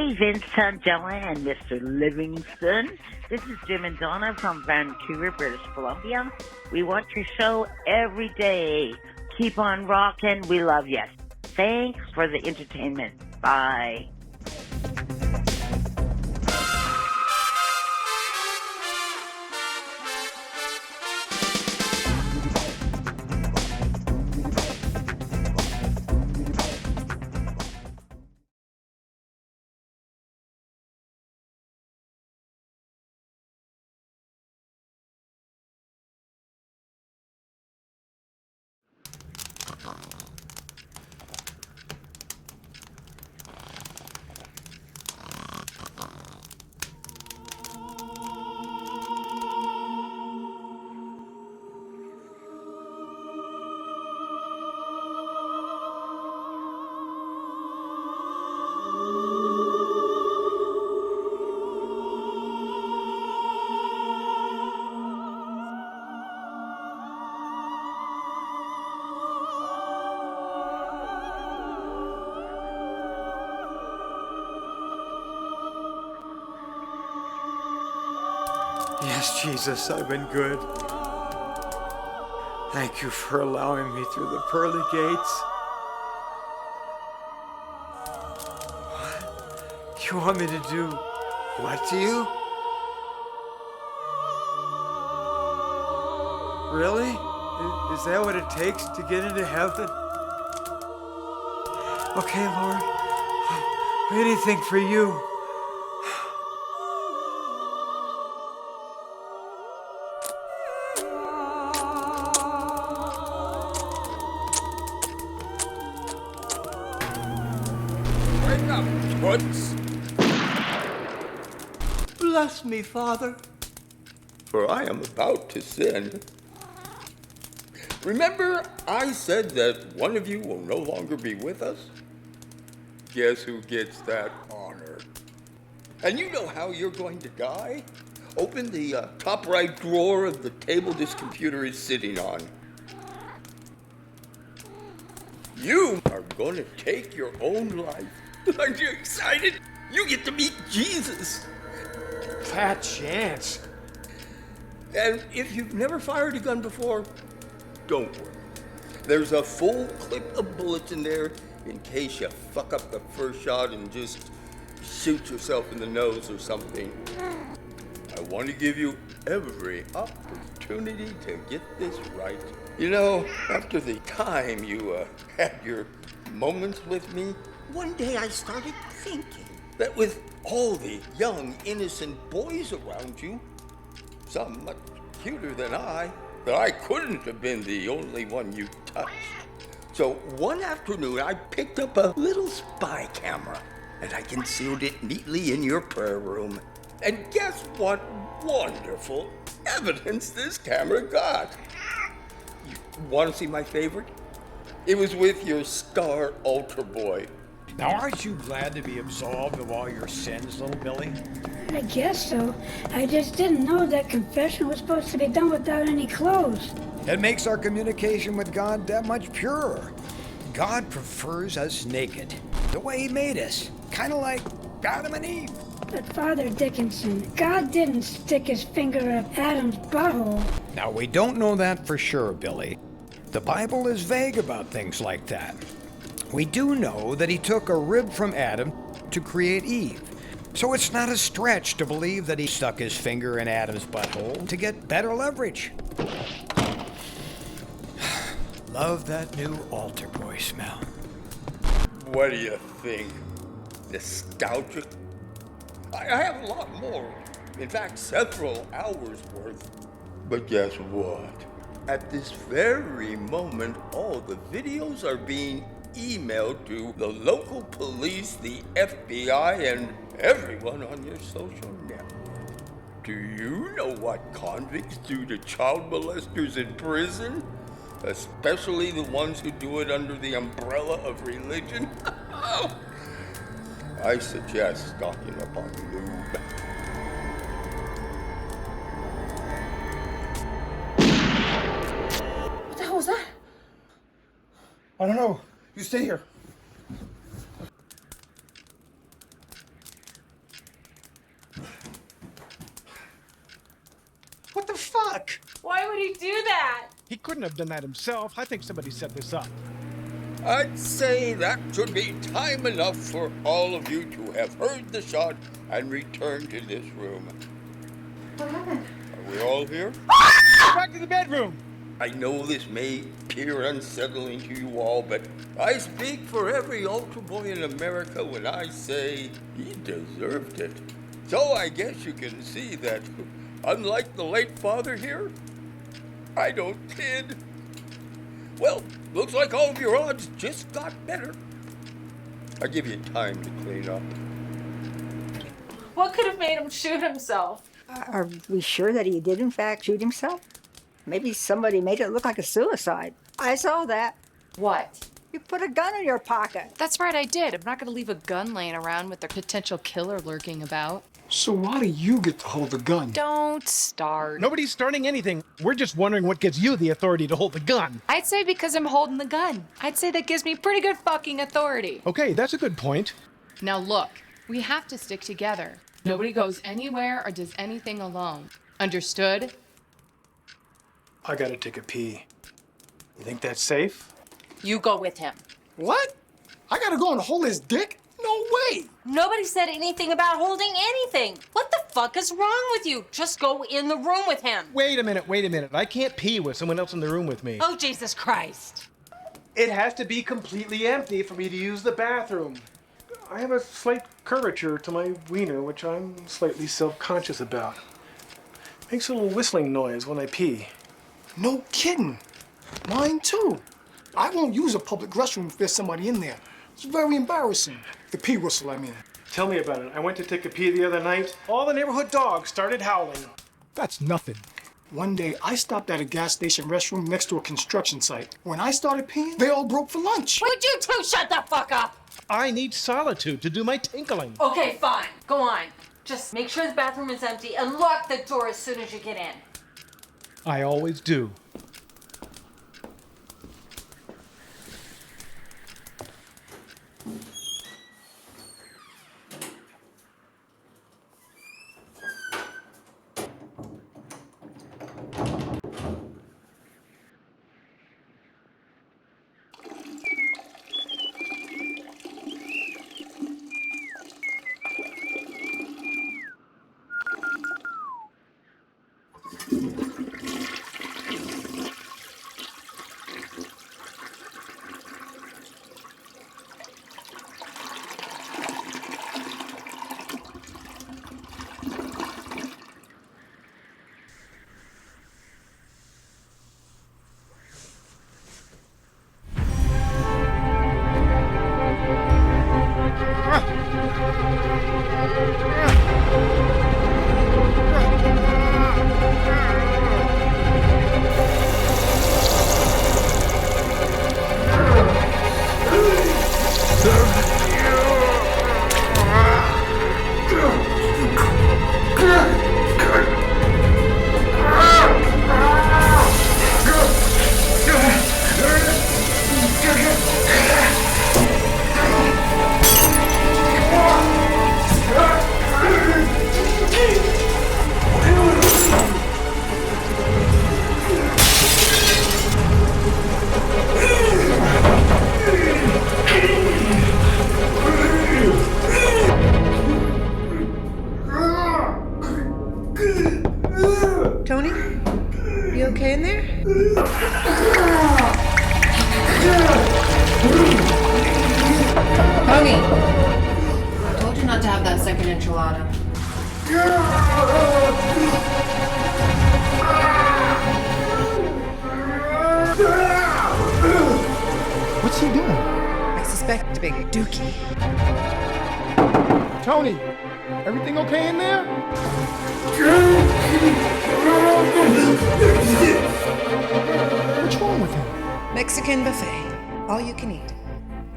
Speaker 5: Hey, Vince Angela and Mr. Livingston. This is Jim and Donna from Vancouver, British Columbia. We watch your show every day. Keep on rocking. We love you. Thanks for the entertainment. Bye.
Speaker 8: Yes, Jesus, I've been good. Thank you for allowing me through the pearly gates. What? You want me to do what to you? Really? Is that what it takes to get into heaven? Okay, Lord. Anything for you.
Speaker 17: Bless me, Father, for I am about to sin. Remember, I said that one of you will no longer be with us? Guess who gets that honor? And you know how you're going to die? Open the top right drawer of the table this computer is sitting on. You are going to take your own life. Aren't you excited? You get to meet Jesus.
Speaker 8: Fat chance.
Speaker 17: And if you've never fired a gun before, don't worry. There's a full clip of bullets in there in case you fuck up the first shot and just shoot yourself in the nose or something. I want to give you every opportunity to get this right. You know, after the time you had your moments with me, one day I started thinking that with all the young, innocent boys around you, some much cuter than I, that I couldn't have been the only one you touched. So one afternoon, I picked up a little spy camera, and I concealed it neatly in your prayer room. And guess what wonderful evidence this camera got? You want to see my favorite? It was with your star altar boy.
Speaker 16: Now, aren't you glad to be absolved of all your sins, little Billy?
Speaker 19: I guess so. I just didn't know that confession was supposed to be done without any clothes.
Speaker 16: It makes our communication with God that much purer. God prefers us naked, the way He made us, kind of like Adam and Eve.
Speaker 19: But Father Dickinson, God didn't stick His finger up Adam's butthole.
Speaker 16: Now, we don't know that for sure, Billy. The Bible is vague about things like that. We do know that He took a rib from Adam to create Eve. So it's not a stretch to believe that He stuck His finger in Adam's butthole to get better leverage. Love that new altar boy smell.
Speaker 17: What do you think? Nostalgic? I have a lot more. In fact, several hours worth. But guess what? At this very moment, all the videos are being emailed to the local police, the FBI, and everyone on your social network. Do you know what convicts do to child molesters in prison? Especially the ones who do it under the umbrella of religion? I suggest stocking up on lube.
Speaker 19: What the hell was that?
Speaker 8: I don't know. You stay here.
Speaker 14: luck.
Speaker 24: Why would he do that?
Speaker 11: He couldn't have done that himself. I think somebody set this up.
Speaker 17: I'd say that should be time enough for all of you to have heard the shot and return to this room.
Speaker 10: What happened?
Speaker 17: Are we all here?
Speaker 11: Back to the bedroom.
Speaker 17: I know this may appear unsettling to you all, but I speak for every altar boy in America when I say he deserved it. So I guess you can see that, unlike the late father here, I don't kid. Well, looks like all of your odds just got better. I give you time to clean up.
Speaker 24: What could have made him shoot himself?
Speaker 9: Are we sure that he did in fact shoot himself? Maybe somebody made it look like a suicide. I saw that.
Speaker 24: What?
Speaker 9: You put a gun in your pocket.
Speaker 20: That's right, I did. I'm not gonna leave a gun laying around with a potential killer lurking about.
Speaker 6: So why do you get to hold the gun?
Speaker 20: Don't start.
Speaker 11: Nobody's starting anything. We're just wondering what gives you the authority to hold the gun.
Speaker 20: I'd say because I'm holding the gun. I'd say that gives me pretty good fucking authority.
Speaker 11: Okay, that's a good point.
Speaker 20: Now look, we have to stick together. Nobody goes anywhere or does anything alone. Understood?
Speaker 14: I gotta take a pee. You think that's safe?
Speaker 24: You go with him.
Speaker 6: What? I gotta go and hold his dick? No way!
Speaker 24: Nobody said anything about holding anything. What the fuck is wrong with you? Just go in the room with him.
Speaker 11: Wait a minute. I can't pee with someone else in the room with me.
Speaker 24: Oh, Jesus Christ.
Speaker 14: It has to be completely empty for me to use the bathroom. I have a slight curvature to my wiener, which I'm slightly self-conscious about. Makes a little whistling noise when I pee.
Speaker 6: No kidding. Mine too. I won't use a public restroom if there's somebody in there. It's very embarrassing. The pee whistle, I mean.
Speaker 14: Tell me about it. I went to take a pee the other night. All the neighborhood dogs started howling.
Speaker 6: That's nothing. One day, I stopped at a gas station restroom next to a construction site. When I started peeing, they all broke for lunch.
Speaker 24: Would you two shut the fuck up?
Speaker 11: I need solitude to do my tinkling.
Speaker 24: Okay, fine. Go on. Just make sure the bathroom is empty and lock the door as soon as you get in.
Speaker 11: I always do.
Speaker 10: Tony? You okay in there? Tony! I told you not to have that second enchilada.
Speaker 6: What's he doing?
Speaker 10: I suspect a big dookie.
Speaker 6: Tony, everything okay in there? What's wrong with him?
Speaker 10: Mexican buffet. All you can eat.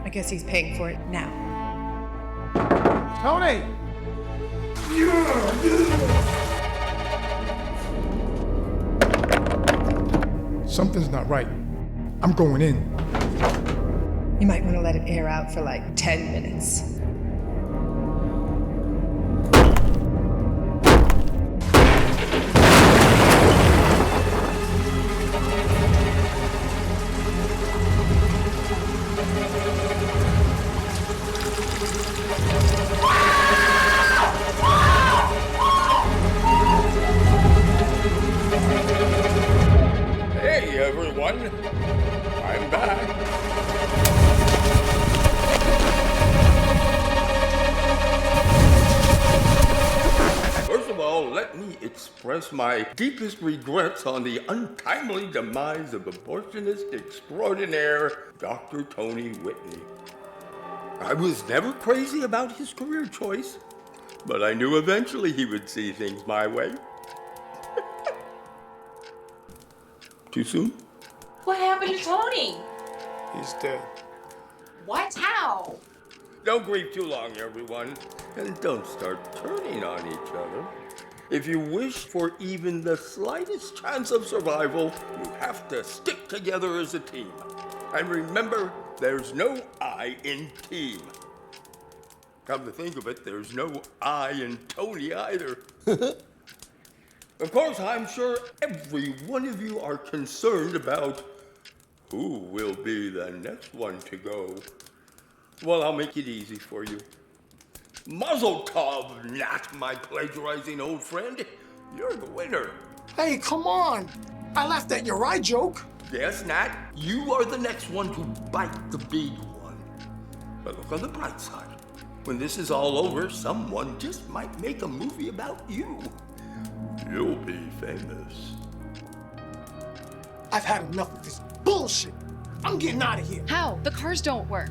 Speaker 10: I guess he's paying for it now.
Speaker 6: Tony! Something's not right. I'm going in.
Speaker 10: You might want to let it air out for like 10 minutes.
Speaker 17: everyone. I'm back. First of all, let me express my deepest regrets on the untimely demise of abortionist extraordinaire Dr. Tony Whitney. I was never crazy about his career choice, but I knew eventually he would see things my way. Too soon?
Speaker 24: What happened to Tony?
Speaker 17: He's dead.
Speaker 24: What? How?
Speaker 17: Don't grieve too long, everyone, and don't start turning on each other. If you wish for even the slightest chance of survival, you have to stick together as a team. And remember, there's no I in team. Come to think of it, there's no I in Tony either. Of course, I'm sure every one of you are concerned about who will be the next one to go. Well, I'll make it easy for you. Muzzle tov, Nat, my plagiarizing old friend. You're the winner.
Speaker 6: Hey, come on. I laughed at your eye joke.
Speaker 17: Yes, Nat, you are the next one to bite the big one. But look on the bright side. When this is all over, someone just might make a movie about you. You'll be famous.
Speaker 6: I've had enough of this bullshit. I'm getting out of here.
Speaker 20: How? The cars don't work.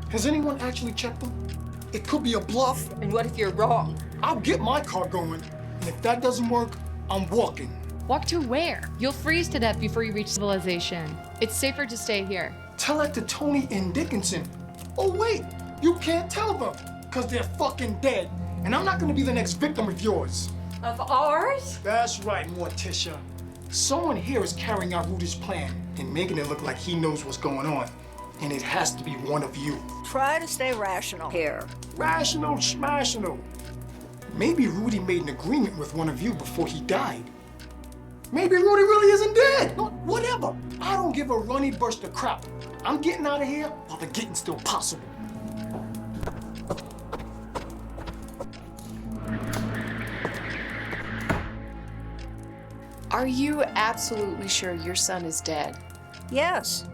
Speaker 6: Has anyone actually checked them? It could be a bluff.
Speaker 9: And what if you're wrong?
Speaker 6: I'll get my car going, and if that doesn't work, I'm walking.
Speaker 20: Walk to where? You'll freeze to death before you reach civilization. It's safer to stay here.
Speaker 6: Tell that to Tony and Dickinson. Oh, wait, you can't tell them, because they're fucking dead. And I'm not going to be the next victim of yours.
Speaker 22: Of ours?
Speaker 6: That's right, Morticia. Someone here is carrying out Rudy's plan and making it look like he knows what's going on. And it has to be one of you.
Speaker 9: Try to stay rational here.
Speaker 6: Rational, schmational. Maybe Rudy made an agreement with one of you before he died. Maybe Rudy really isn't dead. No, whatever. I don't give a runny burst of crap. I'm getting out of here while the getting's still possible.
Speaker 20: Are you absolutely sure your son is dead?
Speaker 9: Yes.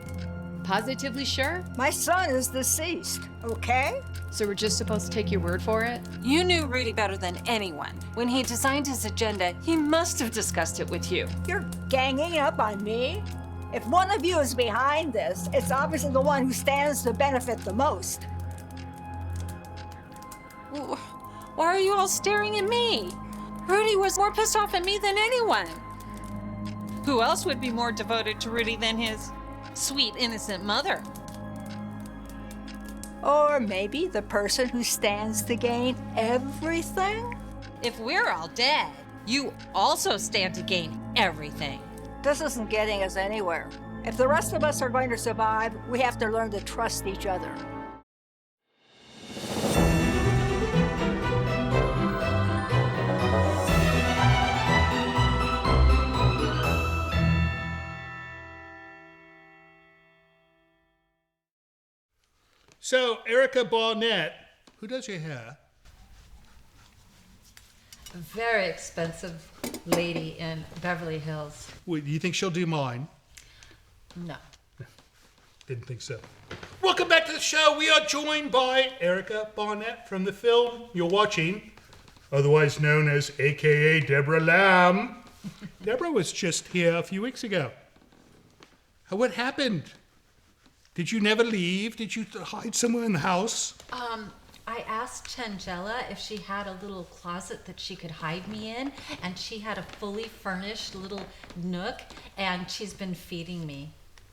Speaker 20: Positively sure?
Speaker 9: My son is deceased, okay?
Speaker 20: So we're just supposed to take your word for it?
Speaker 24: You knew Rudy better than anyone. When he designed his agenda, he must have discussed it with you.
Speaker 9: You're ganging up on me? If one of you is behind this, it's obviously the one who stands to benefit the most.
Speaker 24: Why are you all staring at me? Rudy was more pissed off at me than anyone. Who else would be more devoted to Rudy than his sweet, innocent mother?
Speaker 9: Or maybe the person who stands to gain everything?
Speaker 24: If we're all dead, you also stand to gain everything.
Speaker 9: This isn't getting us anywhere. If the rest of us are going to survive, we have to learn to trust each other.
Speaker 4: So, Erica Barnett, who does your hair?
Speaker 1: A very expensive lady in Beverly Hills.
Speaker 4: Wait, do you think she'll do mine?
Speaker 1: No.
Speaker 4: Didn't think so. Welcome back to the show. We are joined by Erica Barnett from the film you're watching, otherwise known as AKA Debra Lamb. Debra was just here a few weeks ago. What happened? Did you never leave? Did you hide somewhere in the house?
Speaker 1: I asked Tangela if she had a little closet that she could hide me in, and she had a fully furnished little nook, and she's been feeding me.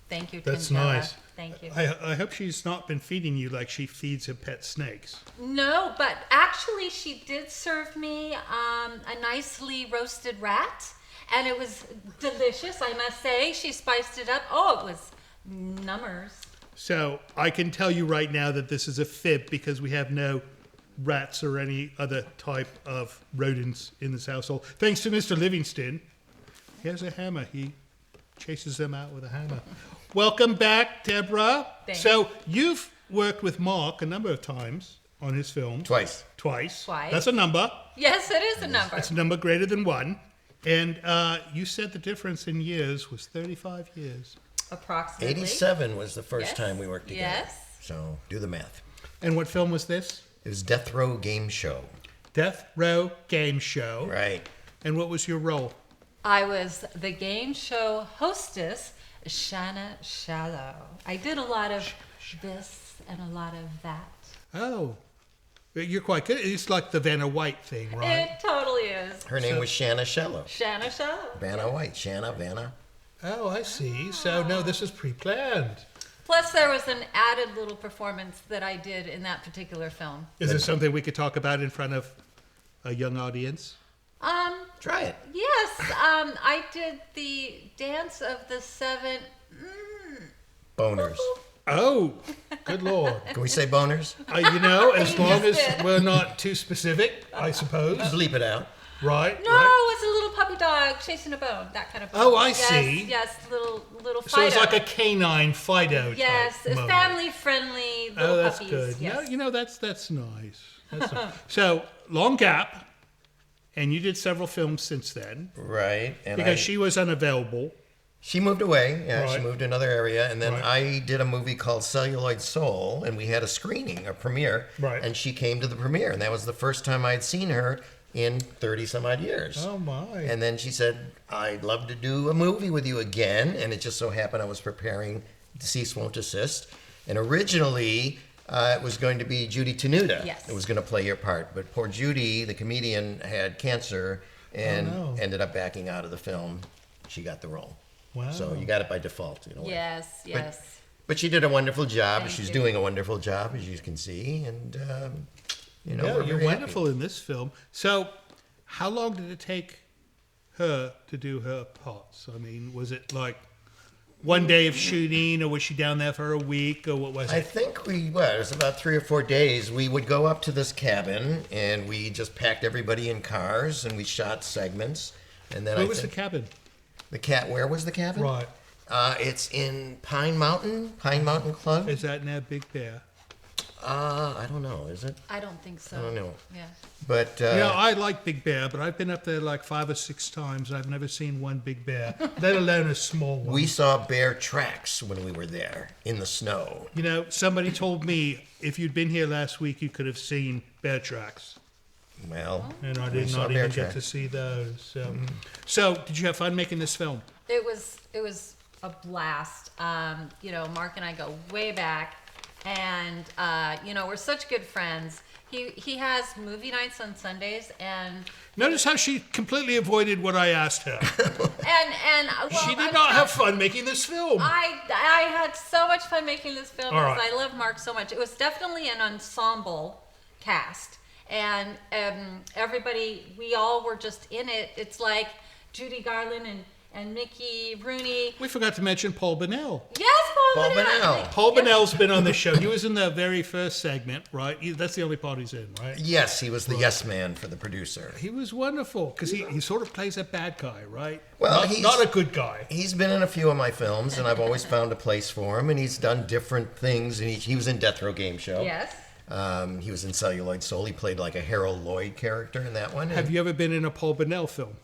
Speaker 1: Thank you, Tangela.
Speaker 4: That's nice.
Speaker 1: Thank you.
Speaker 4: I hope she's not been feeding you like she feeds her pet snakes.
Speaker 1: No, but actually she did serve me a nicely roasted rat, and it was delicious, I must say. She spiced it up. Oh, it was numbers.
Speaker 4: So I can tell you right now that this is a fib because we have no rats or any other type of rodents in this household. Thanks to Mr. Livingston. He has a hammer. He chases them out with a hammer. Welcome back, Debra.
Speaker 1: Thanks.
Speaker 4: So you've worked with Mark a number of times on his films.
Speaker 18: Twice.
Speaker 4: Twice.
Speaker 1: Twice.
Speaker 4: That's a number.
Speaker 1: Yes, it is a number.
Speaker 4: It's a number greater than one. And you said the difference in years was 35 years.
Speaker 1: Approximately.
Speaker 18: 87 was the first time we worked together.
Speaker 1: Yes.
Speaker 18: So do the math.
Speaker 4: And what film was this?
Speaker 18: It was Death Row Game Show.
Speaker 4: Death Row Game Show.
Speaker 18: Right.
Speaker 4: And what was your role?
Speaker 1: I was the game show hostess, Shanna Shallow. I did a lot of this and a lot of that.
Speaker 4: Oh. You're quite good. It's like the Vanna White thing, right?
Speaker 1: It totally is.
Speaker 18: Her name was Shanna Shallow.
Speaker 1: Shanna Shallow.
Speaker 18: Vanna White. Shanna, Vanna.
Speaker 4: Oh, I see. So, no, this is pre-planned.
Speaker 1: Plus, there was an added little performance that I did in that particular film.
Speaker 4: Is this something we could talk about in front of a young audience?
Speaker 18: Try it.
Speaker 1: Yes, I did the dance of the seven.
Speaker 18: Boners.
Speaker 4: Oh, good Lord.
Speaker 18: Can we say boners?
Speaker 4: As long as we're not too specific, I suppose.
Speaker 18: Bleep it out.
Speaker 4: Right.
Speaker 1: No,
Speaker 4: right.
Speaker 1: it's a little puppy dog chasing a bone, that kind of bone.
Speaker 4: Oh, I
Speaker 1: Yes,
Speaker 4: see.
Speaker 1: Yes, little Fido.
Speaker 4: So it's like a canine Fido
Speaker 1: Yes,
Speaker 4: type moment.
Speaker 1: family-friendly little
Speaker 4: Oh, that's
Speaker 1: puppies.
Speaker 4: good.
Speaker 1: Yes.
Speaker 4: That's nice. That's nice. So, long gap, and you did several films since then.
Speaker 18: Right. And
Speaker 4: Because she was unavailable.
Speaker 18: She moved away. Yeah,
Speaker 4: Right.
Speaker 18: she moved to another area. And then
Speaker 4: Right.
Speaker 18: I did a movie called Celluloid Soul, and we had a screening, a premiere.
Speaker 4: Right.
Speaker 18: And she came to the premiere, and that was the first time I had seen her in 30-some-odd years.
Speaker 4: Oh, my.
Speaker 18: And then she said, I'd love to do a movie with you again. And it just so happened I was preparing Deceased Won't Desist. And originally, it was going to be Judy Tenuta.
Speaker 1: Yes.
Speaker 18: It was going to play your part. But poor Judy, the comedian, had cancer and
Speaker 4: Oh, no.
Speaker 18: ended up backing out of the film. She got the role.
Speaker 4: Wow.
Speaker 18: So you got it by default, in a way.
Speaker 1: Yes, yes.
Speaker 18: But she did a wonderful job.
Speaker 1: Thank
Speaker 18: She's
Speaker 1: you.
Speaker 18: doing a wonderful job, as you can see. And,
Speaker 4: Yeah,
Speaker 18: we're
Speaker 4: you're
Speaker 18: very
Speaker 4: wonderful in this film. So, how long did it take her to do her parts? I mean, was it like one day of shooting, or was she down there for a week, or what was
Speaker 18: I
Speaker 4: it?
Speaker 18: think it was about 3 or 4 days. We would go up to this cabin, and we just packed everybody in cars, and we shot segments. And then
Speaker 4: Where was the cabin?
Speaker 18: Where was the cabin?
Speaker 4: Right.
Speaker 18: It's in Pine Mountain Club.
Speaker 4: Is that near Big Bear?
Speaker 18: I don't know. Is it?
Speaker 1: I don't think so.
Speaker 18: I don't know.
Speaker 1: Yeah.
Speaker 18: But
Speaker 4: I like Big Bear, but I've been up there like 5 or 6 times. I've never seen one big bear, let alone a small one.
Speaker 18: we saw bear tracks when we were there in the snow.
Speaker 4: Somebody told me if you'd been here last week, you could have seen bear tracks.
Speaker 18: Well,
Speaker 4: And I
Speaker 18: we
Speaker 4: did
Speaker 18: saw
Speaker 4: not
Speaker 18: bear
Speaker 4: even get
Speaker 18: tracks.
Speaker 4: to see those. So, did you have fun making this film?
Speaker 1: It was a blast. Mark and I go way back, and we're such good friends. He has movie nights on Sundays, and
Speaker 4: Notice how she completely avoided what I asked her.
Speaker 1: well,
Speaker 4: She did not have fun making this film.
Speaker 1: I had so much fun making this film
Speaker 4: All
Speaker 1: because
Speaker 4: right.
Speaker 1: I love Mark so much. It was definitely an ensemble cast, and everybody, we all were just in it. It's like Judy Garland and Mickey Rooney.
Speaker 4: We forgot to mention Paul Bennell.
Speaker 1: Yes, Paul Bennell.
Speaker 4: Paul Bennell's been on the show. He was in the very first segment, right? That's the only part he's in, right?
Speaker 18: Yes, he was the yes man for the producer.
Speaker 4: He was wonderful because he sort of plays a bad guy, right?
Speaker 18: Well,
Speaker 4: Not- not a good guy.
Speaker 18: He's been in a few of my films, and I've always found a place for him. And he's done different things. And he was in Death Row Game Show.
Speaker 1: Yes.
Speaker 18: He was in Celluloid Soul. He played like a Harold Lloyd character in that one.
Speaker 4: Have you ever been in a Paul Bennell film?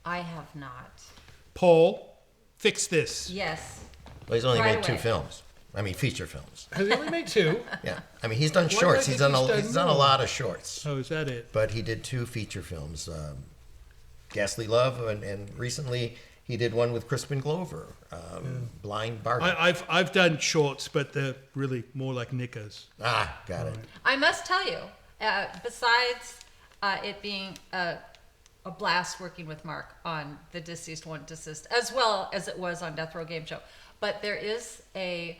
Speaker 1: I have not.
Speaker 4: Paul, fix this.
Speaker 1: Yes.
Speaker 18: Well, he's only
Speaker 1: Right
Speaker 18: made 2
Speaker 1: away.
Speaker 18: films. I mean, feature films.
Speaker 4: Has he only made 2?
Speaker 18: Yeah. I mean, he's done
Speaker 4: Why did I
Speaker 18: shorts.
Speaker 4: think
Speaker 18: He's done a
Speaker 4: more?
Speaker 18: lot of shorts.
Speaker 4: Oh, is that it?
Speaker 18: But he did 2 feature films. Ghastly Love, and recently he did one with Crispin Glover, Blind Bargain.
Speaker 4: I've done shorts, but they're really more like knickers.
Speaker 18: Got it.
Speaker 1: I must tell you, besides it being a blast working with Mark on The Deceased Won't Desist, as well as it was on Death Row Game Show, but there is a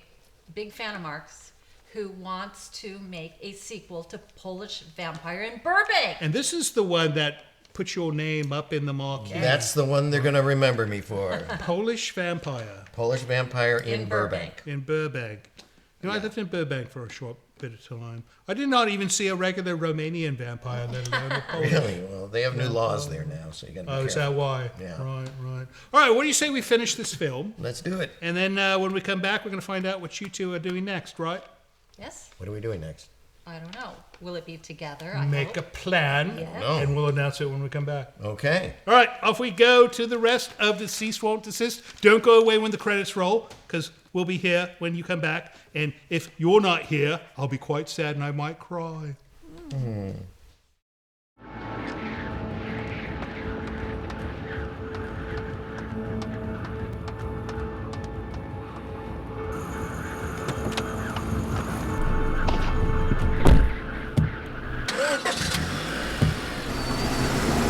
Speaker 1: big fan of Mark's who wants to make a sequel to Polish Vampire in Burbank.
Speaker 4: And this is the one that puts your name up in the marquee.
Speaker 18: That's the one they're going to remember me for.
Speaker 4: Polish Vampire.
Speaker 18: Polish Vampire in Burbank.
Speaker 4: In Burbank. I lived in Burbank for a short bit of time. I did not even see a regular Romanian vampire, let alone a Polish.
Speaker 18: Really? Well, they have new laws there now, so you got to be
Speaker 4: Oh, is that
Speaker 18: careful.
Speaker 4: why?
Speaker 18: Yeah.
Speaker 4: Right. All right, what do you say we finish this film?
Speaker 18: Let's do it.
Speaker 4: And then when we come back, we're going to find out what you two are doing next, right?
Speaker 1: Yes.
Speaker 18: What are we doing next?
Speaker 1: I don't know. Will it be together? I
Speaker 4: Make
Speaker 1: hope.
Speaker 4: a plan,
Speaker 1: Yes.
Speaker 4: and we'll announce it when we come back.
Speaker 18: Okay.
Speaker 4: All right, off we go to the rest of Deceased Won't Desist. Don't go away when the credits roll, because we'll be here when you come back. And if you're not here, I'll be quite sad and I might cry.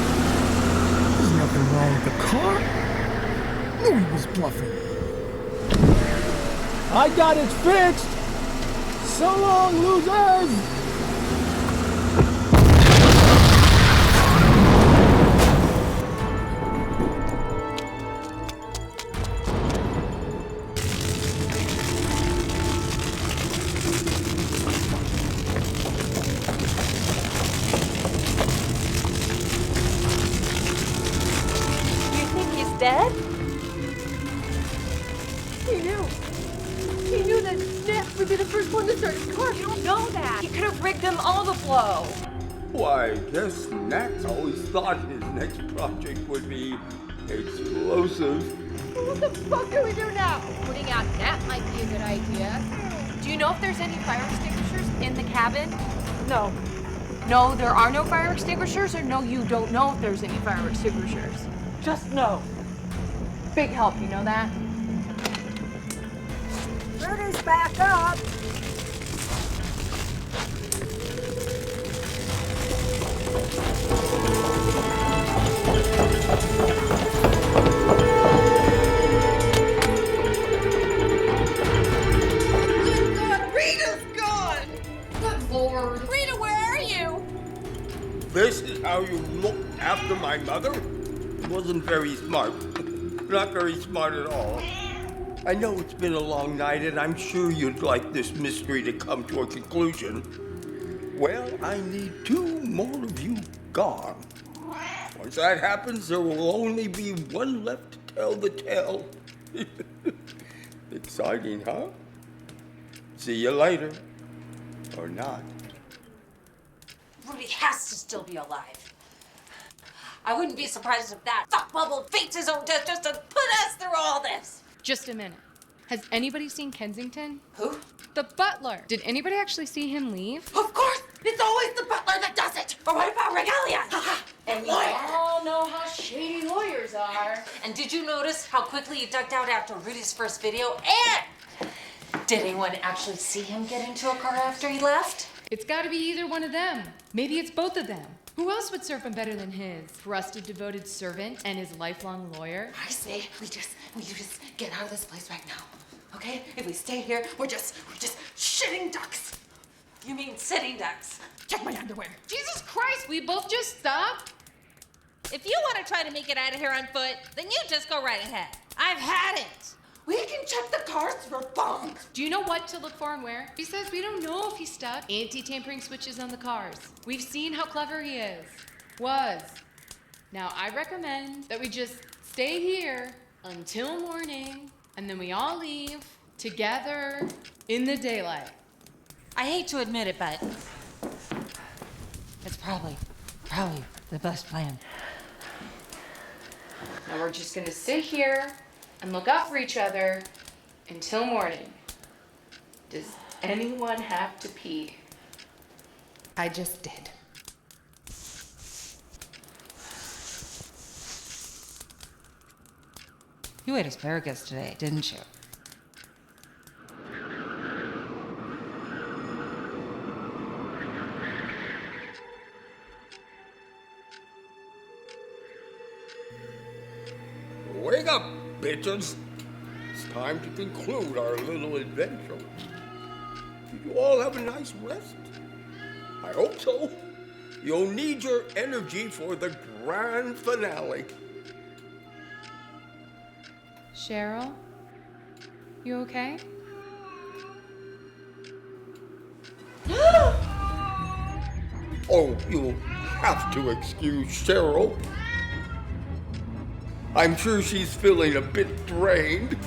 Speaker 6: There's nothing wrong with the car. Knew he was bluffing. I got it fixed. So long, losers.
Speaker 24: You think he's dead?
Speaker 15: He knew that Snap would be the first one to start his car. You don't know that. He could have rigged them all to blow.
Speaker 17: Why, I guess Max always thought his next project would be explosive.
Speaker 15: What the fuck do we do now?
Speaker 20: Putting out that might be a good idea. Do you know if there's any fire extinguishers in the cabin?
Speaker 15: No.
Speaker 20: No, there are no fire extinguishers, or no, you don't know if there's any fire extinguishers?
Speaker 15: Just no.
Speaker 20: Big help, you know that?
Speaker 9: Rudy's back up.
Speaker 15: Rita's gone!
Speaker 20: Good Lord.
Speaker 15: Rita, where are you?
Speaker 17: This is how you look after my mother? Wasn't very smart. Not very smart at all. I know it's been a long night, and I'm sure you'd like this mystery to come to a conclusion. Well, I need 2 more of you gone. Once that happens, there will only be one left to tell the tale. Exciting, huh? See you later. Or not.
Speaker 24: Rudy has to still be alive. I wouldn't be surprised if that fuck bubble faked his own death just to put us through all this.
Speaker 20: Just a minute. Has anybody seen Kensington?
Speaker 24: Who?
Speaker 20: The butler. Did anybody actually see him leave?
Speaker 24: Of course! It's always the butler that does it! But what about Regalia? And
Speaker 20: We all know how shady lawyers are.
Speaker 1: And did you notice how quickly he ducked out after Rudy's first video? And did anyone actually see him get into a car after he left?
Speaker 20: It's got to be either one of them. Maybe it's both of them. Who else would serve him better than his trusted, devoted servant and his lifelong lawyer?
Speaker 22: I say we just get out of this place right now. Okay? If we stay here, we're just shitting ducks.
Speaker 1: You mean sitting ducks?
Speaker 22: Check my underwear.
Speaker 20: Jesus Christ, we both just stop?
Speaker 24: If you want to try to make it out of here on foot, then you just go right ahead. I've had it.
Speaker 22: We can check the cars for bombs.
Speaker 20: Do you know what to look for and where? Besides, we don't know if he's stuck. Anti-tampering switches on the cars. We've seen how clever he is. Was. Now, I recommend that we just stay here until morning, and then we all leave together in the daylight.
Speaker 1: I hate to admit it, but it's probably the best plan.
Speaker 20: Now we're just gonna sit here and look out for each other until morning. Does anyone have to pee? I just did.
Speaker 1: You ate asparagus today, didn't you?
Speaker 17: Wake up, bitches. It's time to conclude our little adventure. Did you all have a nice rest? I hope so. You'll need your energy for the grand finale.
Speaker 20: Cheryl? You okay?
Speaker 17: Oh, you'll have to excuse Cheryl. I'm sure she's feeling a bit drained.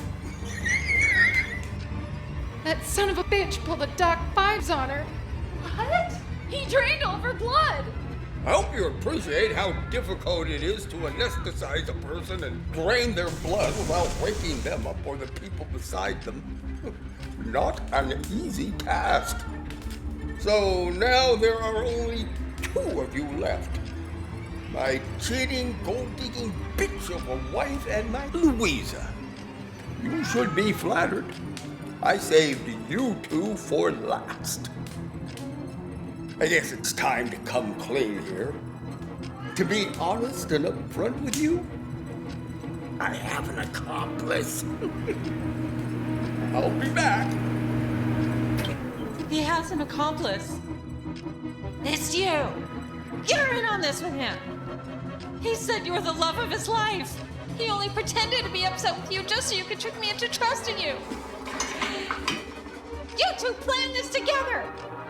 Speaker 20: That son of a bitch pulled a Doc 5s on her.
Speaker 22: What?
Speaker 20: He drained all of her blood!
Speaker 17: I hope you appreciate how difficult it is to anesthetize a person and drain their blood without waking them up or the people beside them. Not an easy task. So now there are only 2 of you left. My cheating, gold-digging bitch of a wife and my Louisa. You should be flattered. I saved you 2 for last. I guess it's time to come clean here. To be honest and upfront with you, I have an accomplice. I'll be back.
Speaker 24: He has an accomplice. It's you. You're in on this with him. He said you're the love of his life. He only pretended to be upset with you just so you could trick me into trusting you. You 2 planned this together.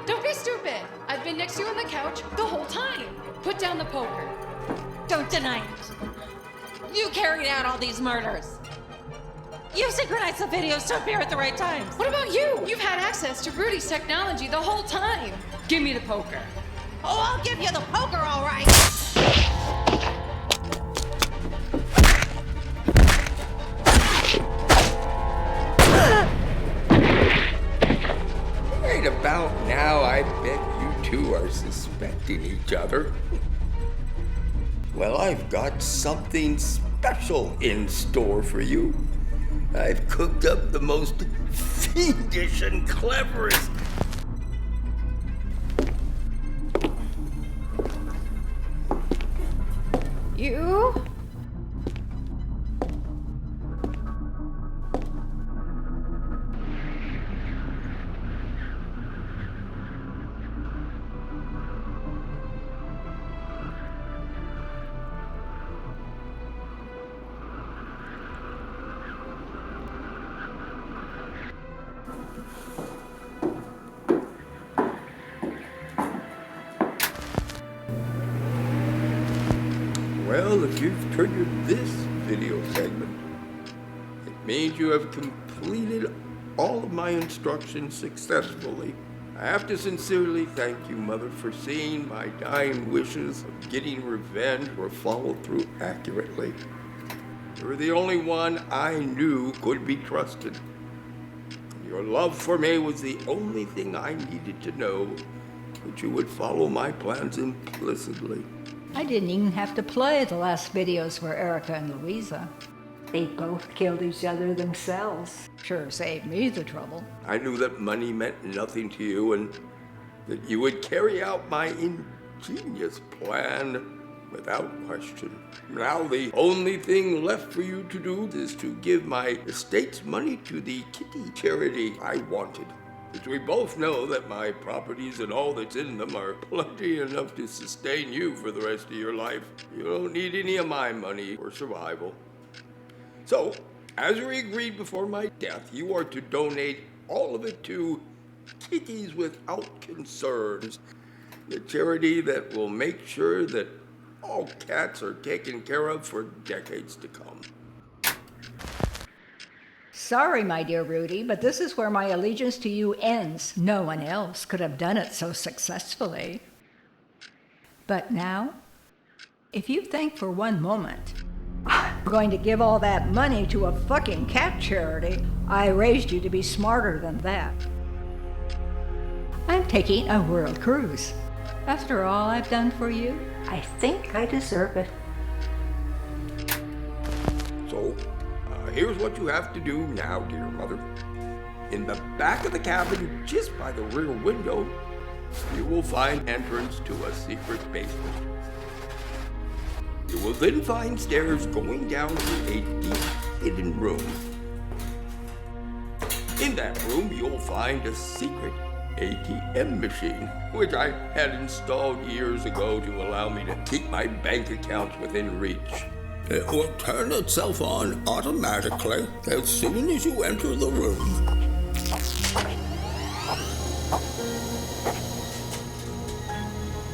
Speaker 20: Don't be stupid. I've been next to you on the couch the whole time. Put down the poker.
Speaker 24: Don't deny it. You carried out all these murders. You synchronized the videos to appear at the right times.
Speaker 20: What about you? You've had access to Rudy's technology the whole time. Give me the poker.
Speaker 24: Oh, I'll give you the poker, all right.
Speaker 17: Right about now, I bet you 2 are suspecting each other. Well, I've got something special in store for you. I've cooked up the most fiendish and cleverest.
Speaker 9: You?
Speaker 17: Well, if you've triggered this video segment, it means you have completed all of my instructions successfully. I have to sincerely thank you, Mother, for seeing my dying wishes of getting revenge were followed through accurately. You were the only one I knew could be trusted. Your love for me was the only thing I needed to know that you would follow my plans implicitly.
Speaker 9: I didn't even have to play the last videos for Erica and Louisa. They both killed each other themselves. Sure saved me the trouble.
Speaker 17: I knew that money meant nothing to you and that you would carry out my ingenious plan without question. Now the only thing left for you to do is to give my estate's money to the kitty charity I wanted. As we both know that my properties and all that's in them are plenty enough to sustain you for the rest of your life. You don't need any of my money for survival. So, as we agreed before my death, you are to donate all of it to Kitties Without Concerns, the charity that will make sure that all cats are taken care of for decades to come.
Speaker 9: Sorry, my dear Rudy, but this is where my allegiance to you ends. No one else could have done it so successfully. But now, if you think for one moment I'm going to give all that money to a fucking cat charity, I raised you to be smarter than that. I'm taking a world cruise. After all I've done for you, I think I deserve it.
Speaker 17: So, here's what you have to do now, dear mother. In the back of the cabin, just by the rear window, you will find entrance to a secret basement. You will then find stairs going down to a deep hidden room. In that room, you'll find a secret ATM machine, which I had installed years ago to allow me to keep my bank accounts within reach. It will turn itself on automatically as soon as you enter the room.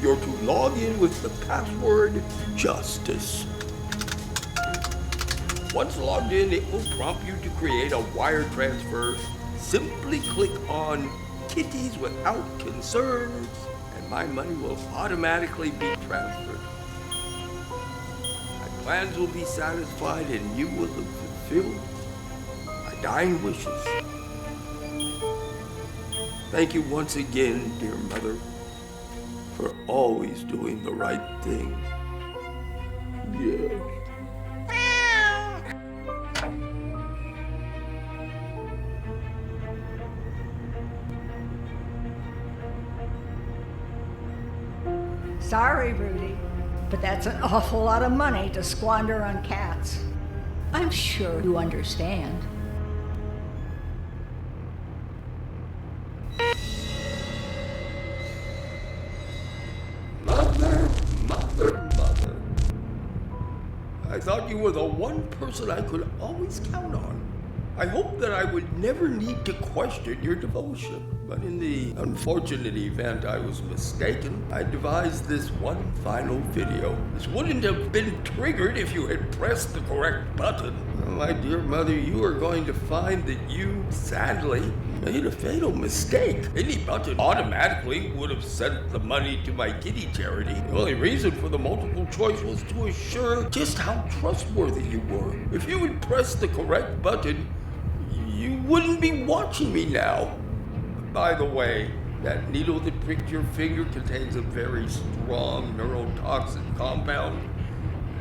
Speaker 17: You're to log in with the password Justice. Once logged in, it will prompt you to create a wire transfer. Simply click on Kitties Without Concerns, and my money will automatically be transferred. My plans will be satisfied and you will have fulfilled my dying wishes. Thank you once again, dear mother, for always doing the right thing. Yeah.
Speaker 9: Sorry, Rudy, but that's an awful lot of money to squander on cats. I'm sure you understand.
Speaker 17: Mother. I thought you were the one person I could always count on. I hoped that I would never need to question your devotion. But in the unfortunate event I was mistaken, I devised this one final video. This wouldn't have been triggered if you had pressed the correct button. My dear mother, you are going to find that you, sadly, made a fatal mistake. Any button automatically would have sent the money to my kitty charity. The only reason for the multiple choice was to assure just how trustworthy you were. If you had pressed the correct button, you wouldn't be watching me now. By the way, that needle that pricked your finger contains a very strong neurotoxin compound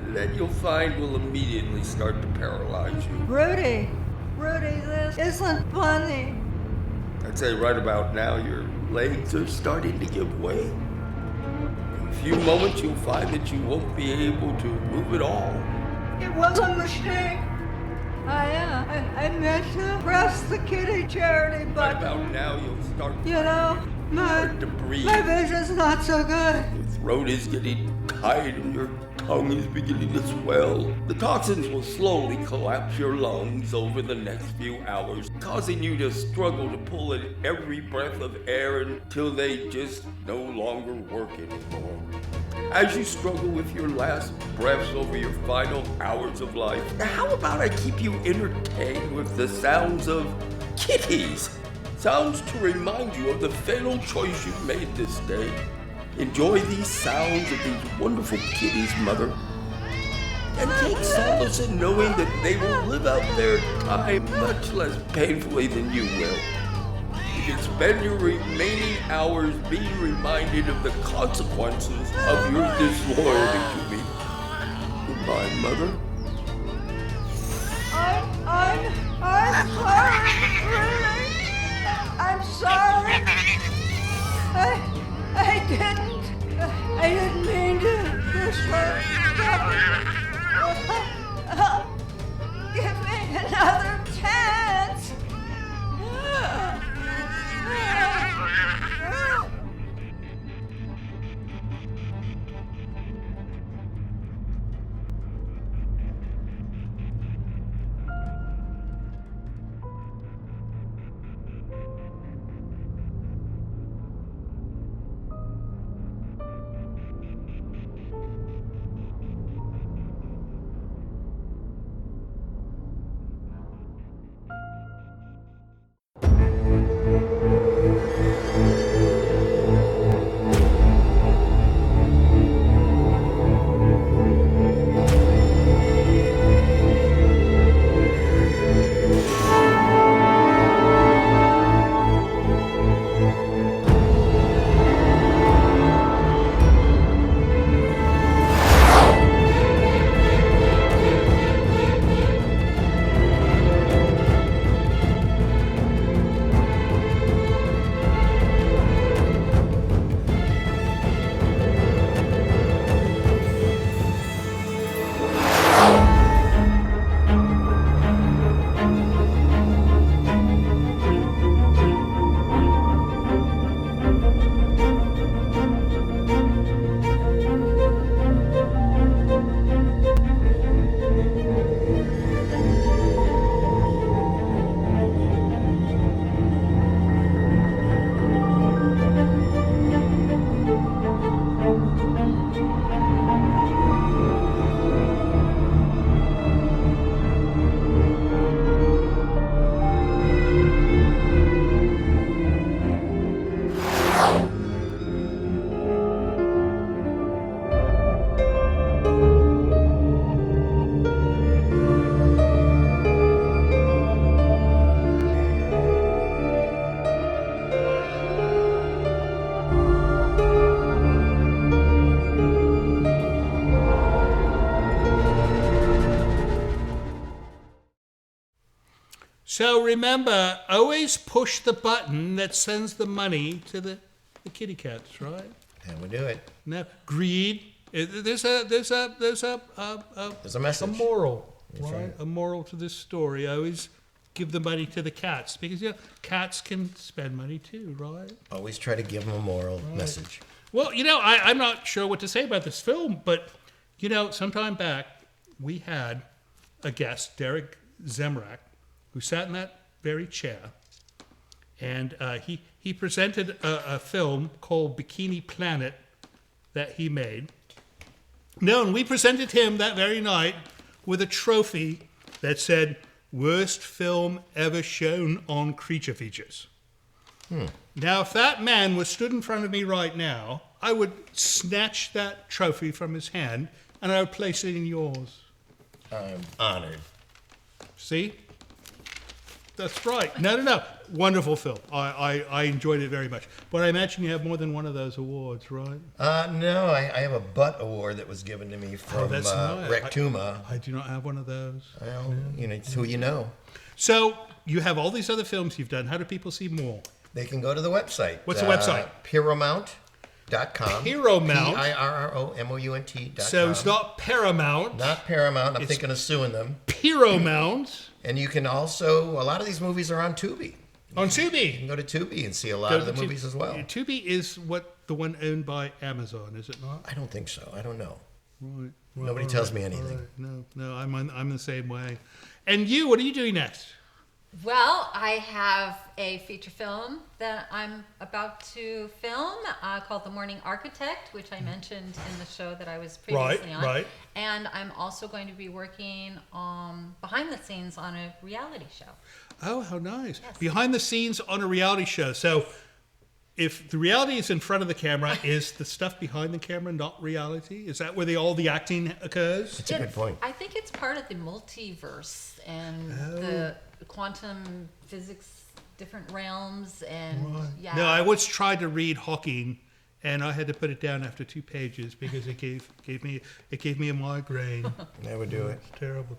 Speaker 17: that you'll find will immediately start to paralyze you.
Speaker 9: Rudy, this isn't funny.
Speaker 17: I'd say right about now your legs are starting to give way. In a few moments you'll find that you won't be able to move at all.
Speaker 9: It was a mistake. I meant to press the kitty charity button.
Speaker 17: Right about now you'll start
Speaker 9: to
Speaker 17: breathe.
Speaker 9: My vision's not so good.
Speaker 17: Your throat is getting tight and your tongue is beginning to swell. The toxins will slowly collapse your lungs over the next few hours, causing you to struggle to pull in every breath of air until they just no longer work anymore. As you struggle with your last breaths over your final hours of life, how about I keep you entertained with the sounds of kitties? Sounds to remind you of the fatal choice you made this day. Enjoy these sounds of these wonderful kitties, mother. And take solace in knowing that they will live out their time much less painfully than you will. You can spend your remaining hours being reminded of the consequences of your disloyalty to me. Goodbye, mother.
Speaker 9: I'm sorry, really. I'm sorry. I didn't mean to destroy. Give me another chance.
Speaker 4: So remember, always push the button that sends the money to the kitty cats, right?
Speaker 18: And we do it.
Speaker 4: Now, greed. There's a
Speaker 18: message.
Speaker 4: A moral,
Speaker 18: That's right.
Speaker 4: A moral to this story. Always give the money to the cats because cats can spend money too, right?
Speaker 18: Always try to give them a moral message.
Speaker 4: Well, I'm not sure what to say about this film, but sometime back we had a guest, Derek Zemrak, who sat in that very chair, and he presented a film called Bikini Planet that he made. No, and we presented him that very night with a trophy that said, "Worst film ever shown on Creature Features." Now, if that man was stood in front of me right now, I would snatch that trophy from his hand and I would place it in yours.
Speaker 18: I'm honored.
Speaker 4: See? That's right. No. Wonderful film. I enjoyed it very much. But I imagine you have more than one of those awards, right?
Speaker 18: No, I have a butt award that was given to me from
Speaker 4: that's nice.
Speaker 18: Rectuma.
Speaker 4: I do not have one of those.
Speaker 18: Well, it's who you know.
Speaker 4: So you have all these other films you've done. How do people see more?
Speaker 18: They can go to the website.
Speaker 4: What's the website?
Speaker 18: Piromount.com.
Speaker 4: Piromount.
Speaker 18: Piromount.com.
Speaker 4: So it's not Paramount.
Speaker 18: Not Paramount. I'm thinking of suing them.
Speaker 4: Piromount.
Speaker 18: And you can also, a lot of these movies are on Tubi.
Speaker 4: On Tubi.
Speaker 18: You can go to Tubi and see a lot of the movies as well.
Speaker 4: Tubi is the one owned by Amazon, is it not?
Speaker 18: I don't think so. I don't know.
Speaker 4: Right.
Speaker 18: Nobody tells me anything.
Speaker 4: Right. No, I'm the same way. And you, what are you doing next?
Speaker 1: Well, I have a feature film that I'm about to film called The Morning Architect, which I mentioned in the show that I was previously on.
Speaker 4: Right.
Speaker 1: And I'm also going to be working behind the scenes on a reality show.
Speaker 4: Oh, how nice.
Speaker 1: Yes.
Speaker 4: Behind the scenes on a reality show. So if the reality is in front of the camera, is the stuff behind the camera not reality? Is that where all the acting occurs?
Speaker 18: That's a good point.
Speaker 1: I think it's part of the multiverse and the quantum physics, different realms, and yeah.
Speaker 4: No, I once tried to read Hawking, and I had to put it down after 2 pages because it gave me a migraine.
Speaker 18: Never do it.
Speaker 4: It's terrible.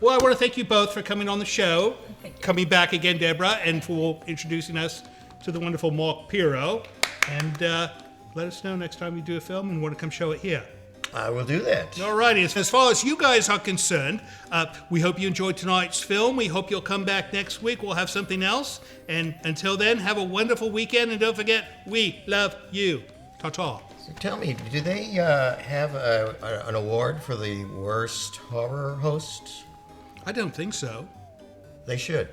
Speaker 4: Well, I want to thank you both for coming on the show, coming back again, Debra, and for introducing us to the wonderful Mark Pirro. And let us know next time you do a film and want to come show it here.
Speaker 18: I will do that.
Speaker 4: Alrighty, as far as you guys are concerned, we hope you enjoyed tonight's film. We hope you'll come back next week. We'll have something else. And until then, have a wonderful weekend. And don't forget, we love you. Ta-ta.
Speaker 18: So tell me, do they have an award for the worst horror host?
Speaker 4: I don't think so.
Speaker 18: They should.